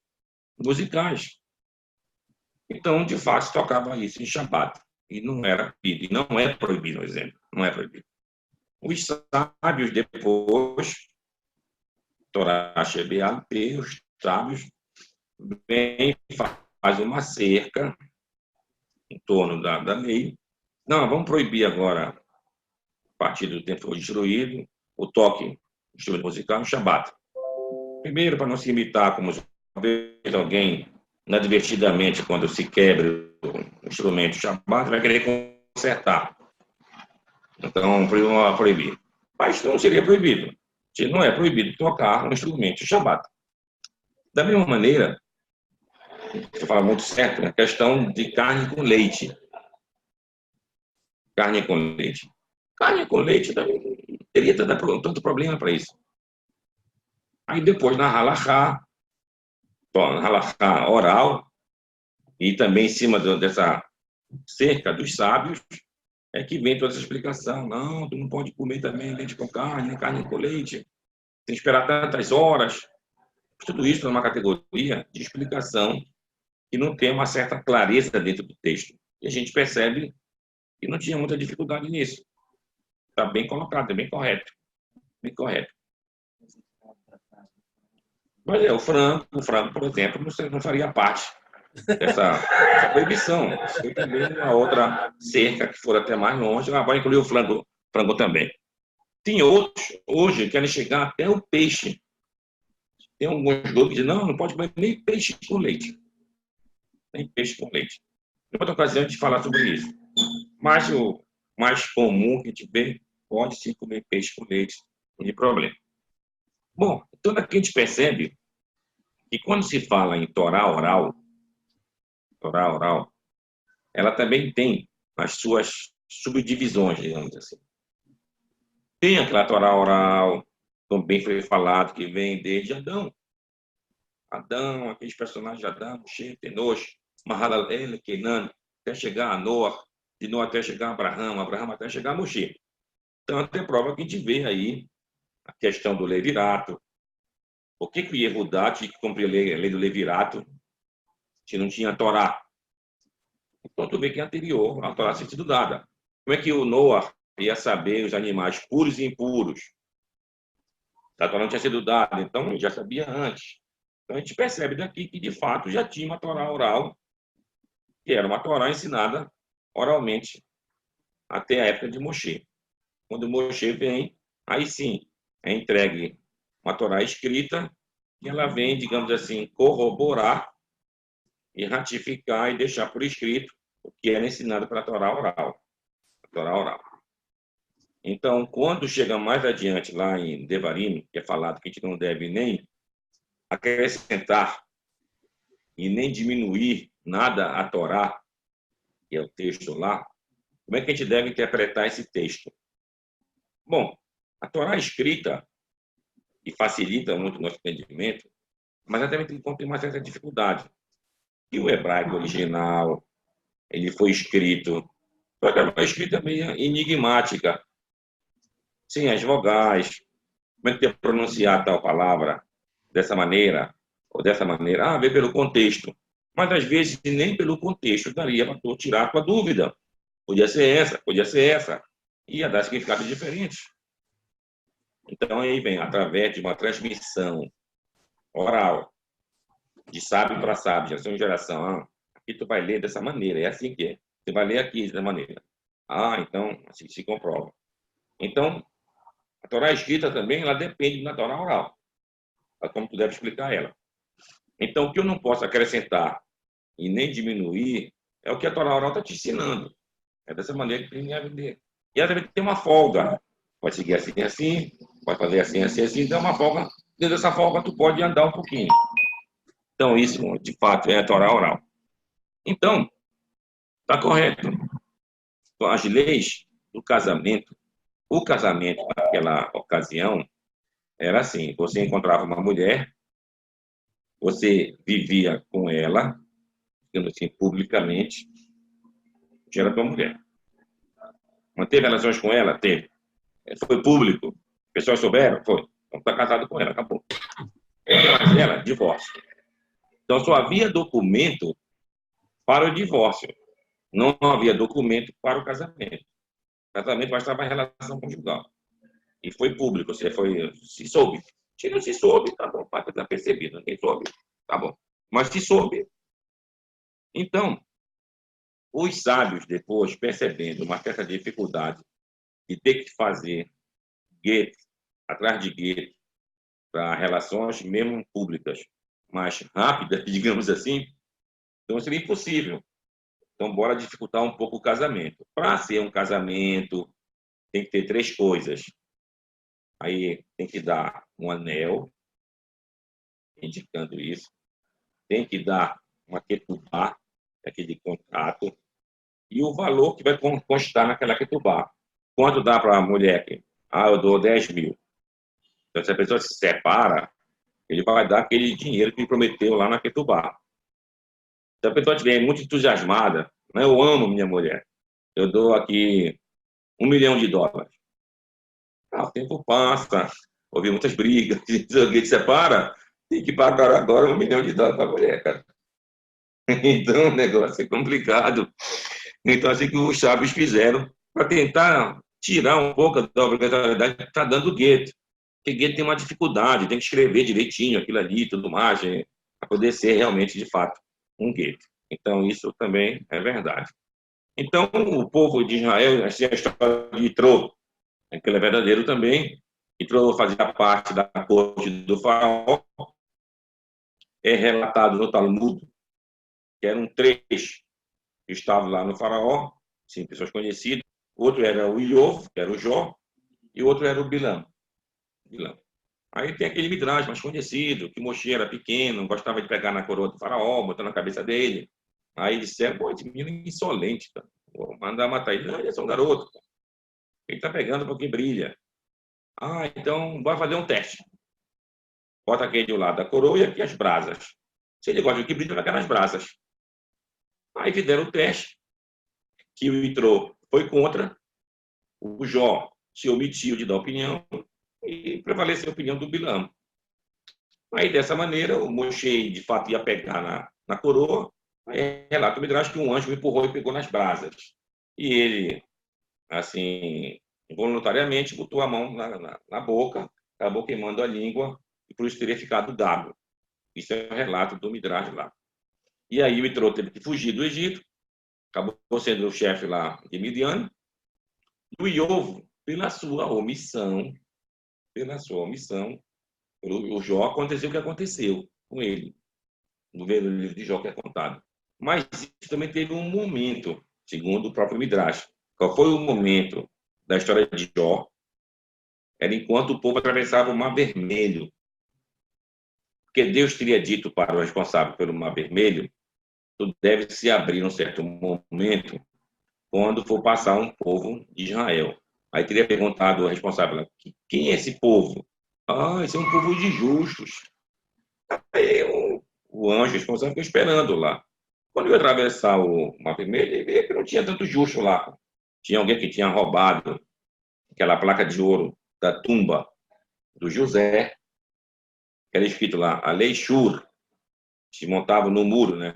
musicais. Então, de fato, se tocava isso em Shabat. E não era proibido, e não é proibido, por exemplo, não é proibido. Os sábios depois, Torá Shebeat, os sábios vêm e faz uma cerca em torno da lei. Não, vamos proibir agora, a partir do tempo que foi destruído, o toque instrumento musical no Shabat. Primeiro, para não se imitar como talvez alguém inadvertidamente, quando se quebra o instrumento Shabat, vai querer consertar. Então, proibir. Mas não seria proibido. Não é proibido tocar um instrumento Shabat. Da mesma maneira, você fala muito certo, a questão de carne com leite. Carne com leite. Carne com leite também teria tanto problema para isso. Aí depois na halachá oral, e também em cima dessa cerca dos sábios, é que vem toda essa explicação. Não, tu não pode comer também leite com carne, carne com leite, tem que esperar tantas horas. Tudo isso numa categoria de explicação que não tem uma certa clareza dentro do texto. E a gente percebe que não tinha muita dificuldade nisso. Está bem colocado, é bem correto. Bem correto. Mas o frango, por exemplo, não faria parte dessa proibição. Foi também uma outra cerca que for até mais longe, vai incluir o frango também. Tem outros, hoje, que querem chegar até o peixe. Tem alguns grupos que dizem, não pode comer nem peixe com leite. Nem peixe com leite. Em outra ocasião, a gente falar sobre isso. Mas o mais comum que a gente vê, pode sim comer peixe com leite, não tem problema. Bom, então aqui a gente percebe que quando se fala em Torá oral, ela também tem as suas subdivisões, digamos assim. Tem aquela Torá oral, como bem foi falado, que vem desde Adão. Adão, aqueles personagens de Adão, Moshe, Tenoch, Mahalalel, Kenan, até chegar a Noah, de Noah até chegar a Abraão, Abraão até chegar a Moshe. Então, até prova que a gente vê aí a questão do levirato. Por que o Yehudá tinha que cumprir a lei do levirato se não tinha Torá? Então, tu vê que é anterior a Torá ter sido dada. Como é que o Noah ia saber os animais puros e impuros? A Torá não tinha sido dada, então ele já sabia antes. Então, a gente percebe daqui que, de fato, já tinha uma Torá oral, que era uma Torá ensinada oralmente até a época de Moshe. Quando Moshe vem, aí sim, é entregue uma Torá escrita, que ela vem, digamos assim, corroborar e ratificar e deixar por escrito o que era ensinado pela Torá oral. A Torá oral. Então, quando chega mais adiante, lá em Devarim, que é falado que a gente não deve nem acrescentar e nem diminuir nada à Torá, que é o texto lá, como é que a gente deve interpretar esse texto? Bom, a Torá escrita, e facilita muito o nosso entendimento, mas ela também tem uma certa dificuldade. E o hebraico original, ele foi escrito, foi escrita meio enigmática, sem as vogais, como é que tem que pronunciar tal palavra dessa maneira, ou dessa maneira, vê pelo contexto. Mas, às vezes, nem pelo contexto daria para tu tirar a tua dúvida. Podia ser essa. Ia dar significados diferentes. Então, aí vem, através de uma transmissão oral, de sábio para sábio, geração em geração, aqui tu vai ler dessa maneira, é assim que é. Você vai ler aqui dessa maneira. Então, assim se comprova. Então, a Torá escrita também, ela depende da Torá oral. Como tu deve explicar ela. Então, o que eu não posso acrescentar e nem diminuir é o que a Torá oral está te ensinando. É dessa maneira que tem que aprender. E ela também tem uma folga. Pode seguir assim, assim, pode fazer assim, assim, assim. Então, uma folga. Dentro dessa folga, tu pode andar um pouquinho. Então, isso, de fato, é a Torá oral. Então, está correto. Então, as leis do casamento, o casamento naquela ocasião era assim: você encontrava uma mulher, você vivia com ela, digamos assim, publicamente, já era tua mulher. Manteve relações com ela? Teve. Foi público? Pessoas souberam? Foi. Então está casado com ela, acabou. Mas ela, divórcio. Então só havia documento para o divórcio. Não havia documento para o casamento. O casamento bastava a relação conjugal. E foi público, se soube. Se não se soube, tá bom, pode estar percebido. Quem soube, tá bom. Mas se soube. Então, os sábios, depois, percebendo uma certa dificuldade de ter que fazer gueto, atrás de gueto, para relações mesmo públicas mais rápidas, digamos assim, então seria impossível. Então, bora dificultar um pouco o casamento. Para ser um casamento, tem que ter 3 coisas. Aí tem que dar um anel, indicando isso. Tem que dar uma ketubá, aquele contrato, e o valor que vai constar naquela ketubá. Quanto dá para a mulher? Eu dou 10 mil. Então, se a pessoa se separa, ele vai dar aquele dinheiro que ele prometeu lá na ketubá. Se a pessoa estiver muito entusiasmada, né, eu amo minha mulher, eu dou aqui $1 milhão. O tempo passa, houve muitas brigas, alguém se separa, tem que pagar agora $1 milhão para a mulher, cara. Então, o negócio é complicado. Então, assim que os sábios fizeram para tentar tirar um pouco da obrigatoriedade que está dando o gueto. Porque gueto tem uma dificuldade, tem que escrever direitinho aquilo ali, tudo mais, para poder ser realmente, de fato, um gueto. Então, isso também é verdade. Então, o povo de Israel, assim, a história de Itrô, aquilo é verdadeiro também. Itrô fazia parte da corte do faraó, é relatado no Talmud, que eram 3 que estavam lá no faraó, sim, pessoas conhecidas. O outro era o Iov, que era o Jó, e o outro era o Bilam. Aí tem aquele Midrash mais conhecido, que Moshe era pequeno, gostava de pegar na coroa do faraó, botar na cabeça dele. Aí disseram, pô, esse menino é insolente, tá? Vou mandar matar ele. Não, ele é só um garoto. Tá? Ele tá pegando porque brilha. Então vai fazer um teste. Bota aquele do lado da coroa e aqui as brasas. Se ele gosta de que brilha, vai cair nas brasas. Aí fizeram o teste, que o Itrô foi contra, o Jó se omitiu de dar opinião e prevaleceu a opinião do Bilam. Aí, dessa maneira, o Moshe, de fato, ia pegar na coroa. Aí, relata o Midrash que um anjo o empurrou e pegou nas brasas. E ele, assim, involuntariamente, botou a mão na boca, acabou queimando a língua e por isso teria ficado gago. Isso é o relato do Midrash lá. E aí o Itrô teve que fugir do Egito, acabou sendo o chefe lá de Midian. E o Iovo, pela sua omissão, O Jó, aconteceu o que aconteceu com ele. No livro de Jó que é contado. Mas isso também teve um momento, segundo o próprio Midrash. Qual foi o momento da história de Jó? Era enquanto o povo atravessava o Mar Vermelho. Porque Deus teria dito para o responsável pelo Mar Vermelho: tu deve se abrir num certo momento quando for passar um povo de Israel. Aí teria perguntado ao responsável: quem é esse povo? Ah, esse é um povo de justos. Aí o anjo responsável ficou esperando lá. Quando eu ia atravessar o Mar Vermelho, ele via que não tinha tanto justo lá. Tinha alguém que tinha roubado aquela placa de ouro da tumba do José, que era escrito lá, a lei Shur, se montava no muro, né?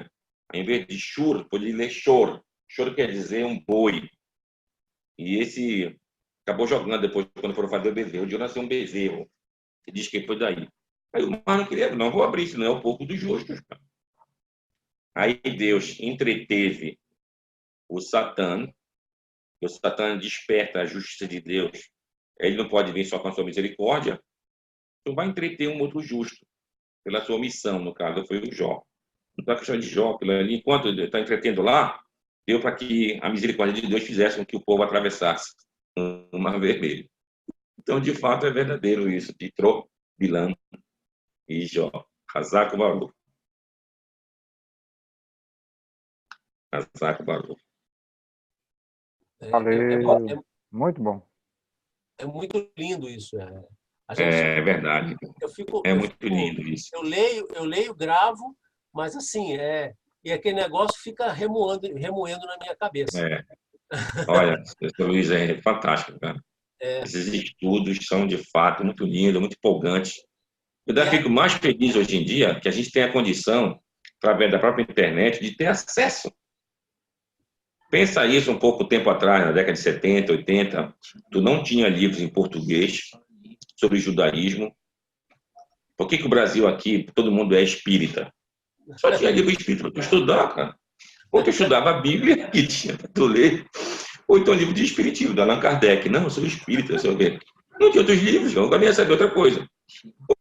Em vez de Shur, podia ler Shor. Shor quer dizer um boi. E esse acabou jogando depois, quando foram fazer o bezerro. O Jonas nasceu um bezerro. Ele diz que foi daí. Aí o mar não queria, não vou abrir, senão é o povo dos justos. Aí Deus entreteve o Satã, o Satã desperta a justiça de Deus. Ele não pode vir só com a sua misericórdia, então vai entreter um outro justo, pela sua missão, no caso, foi o Jó. Então, a questão de Jó, ali, enquanto ele está entretendo lá, deu para que a misericórdia de Deus fizesse com que o povo atravessasse o Mar Vermelho. Então, de fato, é verdadeiro isso, de Tro, Bilã e Jó. Casaco Baru. Casaco Baru. Valeu. Muito bom. É muito lindo isso. A gente, É verdade. É muito lindo isso. Eu leio, gravo, mas assim, e aquele negócio fica remoendo na minha cabeça. Olha, Luiz, é fantástico, cara. Esses estudos são, de fato, muito lindos, muito empolgantes. Eu ainda fico mais feliz hoje em dia que a gente tem a condição, através da própria internet, de ter acesso. Pensa isso um pouco tempo atrás, na década de 70, 80, tu não tinha livros em português sobre judaísmo. Por que o Brasil aqui, todo mundo é espírita? Só tinha livro espírita para tu estudar, cara. Ou tu estudava a Bíblia, que tinha para tu ler, ou então livro de espiritismo, da Allan Kardec. Não, eu sou espírita, eu sou o quê? Não tinha outros livros, eu nunca ia saber outra coisa.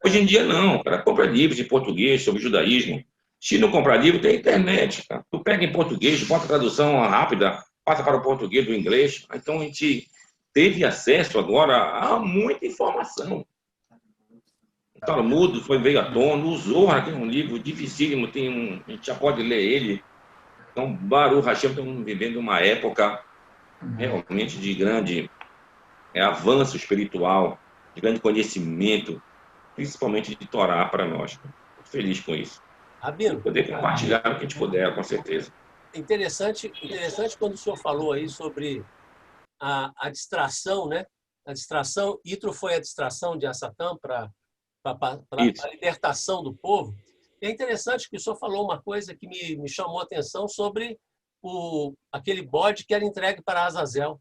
Hoje em dia, não. O cara compra livros em português sobre judaísmo. Se não comprar livro, tem internet. Cara. Tu pega em português, bota a tradução rápida, passa para o português do inglês. Então, a gente teve acesso agora a muita informação. O Talmud veio à tona, o Zohar, que é um livro dificílimo, a gente já pode ler ele. Então, Baruch Hashem, estamos vivendo uma época realmente de grande avanço espiritual, de grande conhecimento, principalmente de Torá para nós. Muito feliz com isso. Rabino, poder compartilhar o que a gente puder, com certeza. Interessante quando o senhor falou aí sobre a distração, né? A distração, Itro foi a distração de Assatã para a libertação do povo. E é interessante que o senhor falou uma coisa que me chamou a atenção sobre aquele bode que era entregue para Azazel.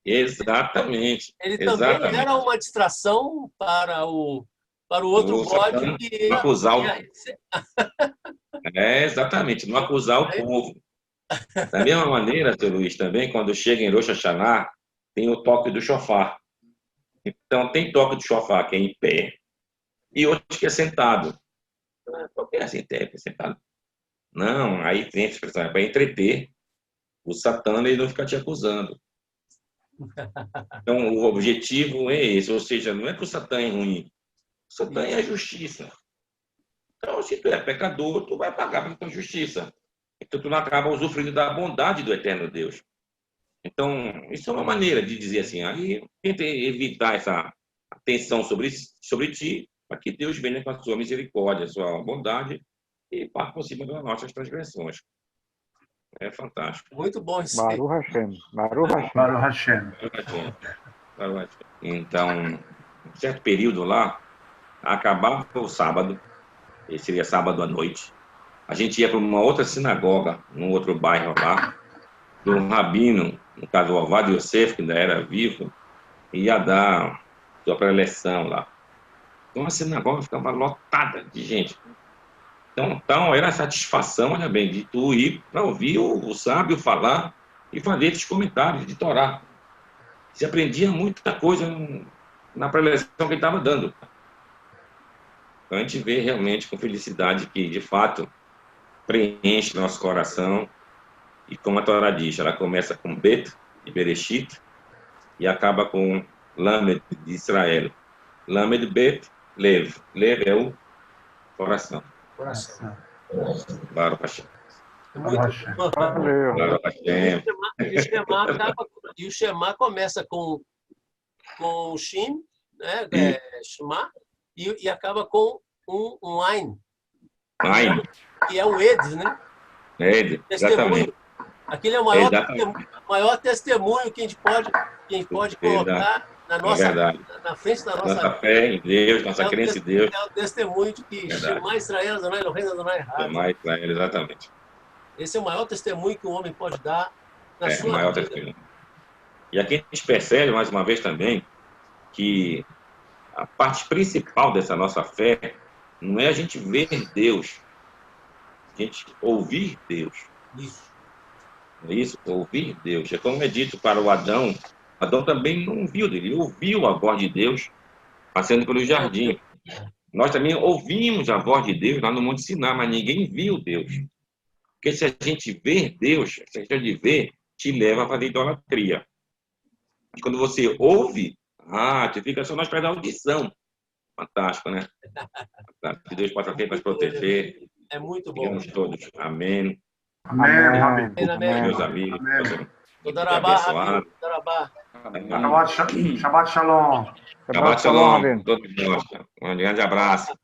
Exatamente. Ele também era uma distração para o outro bode que ia acusar exatamente, não acusar o povo. Da mesma maneira, seu Luiz, também, quando chega em Rosh Hashanah, tem o toque do shofar. Então, tem toque do shofar que é em pé e outro que é sentado. Por que é assim, sentado? Não, aí tem a expressão, é para entreter o Satã e não ficar te acusando. Então, o objetivo é esse, ou seja, não é que o Satã é ruim, o Satã é a justiça. Então, se tu é pecador, tu vai pagar pela tua justiça. Então, tu não acaba usufruindo da bondade do eterno Deus. Então, isso é uma maneira de dizer assim, aí tenta evitar essa atenção sobre ti, para que Deus venha com a sua misericórdia, a sua bondade, e parte por cima das nossas transgressões. É fantástico. Muito bom isso. Baruch Hashem. Baruch Hashem. Baruch Hashem. Baruch Hashem. Então, um certo período lá, acabava o sábado, esse seria sábado à noite, a gente ia para uma outra sinagoga, num outro bairro lá, do rabino, no caso o Avad Yosef, que ainda era vivo, ia dar sua preleção lá. Então a sinagoga ficava lotada de gente. Então era a satisfação, olha bem, de tu ir para ouvir o sábio falar e fazer esses comentários de Torá. Se aprendia muita coisa na preleção que ele estava dando. Então, a gente vê realmente com felicidade que, de fato, preenche nosso coração. E como a Torá diz, ela começa com Bet, de Bereshit, e acaba com Lamed, de Israel. Lamed, Bet, Lev. Lev é o coração. Coração. Baruch Hashem. É muito bom. Valeu. Baruch Hashem. E o Shema começa com o Shin, né? Shema, e acaba com um Ain, Ain. que é o Ed, né? Ed, exatamente. Aquele é o maior testemunho que a gente pode colocar na frente da nossa fé em Deus, nossa crença em Deus. É o testemunho de que Shema Israel, Adonai Eloheinu, Adonai Echad. Shema Israel, exatamente. Esse é o maior testemunho que o homem pode dar na sua maior vida. testemunho. E aqui a gente percebe, mais uma vez também, que a parte principal dessa nossa fé não é a gente ver Deus, a gente ouvir Deus. Isso. É isso, ouvir Deus. É como é dito para o Adão. Adão também não viu dele, ele ouviu a voz de Deus passando pelo jardim. Nós também ouvimos a voz de Deus lá no Monte Siná, mas ninguém viu Deus. Porque se a gente ver Deus, se a gente ver, te leva a fazer idolatria. Mas quando você ouve, você fica só na espera da audição. Fantástico, né? Fantástico. Que Deus possa sempre nos proteger. É muito bom. Digamos todos. Amém. Amém, Rabi. Amém. Meus amigos. Todarabá, Abençoado. Todarabá. Shabbat Shalom. Shabbat Shalom. Todos nós. Um grande abraço.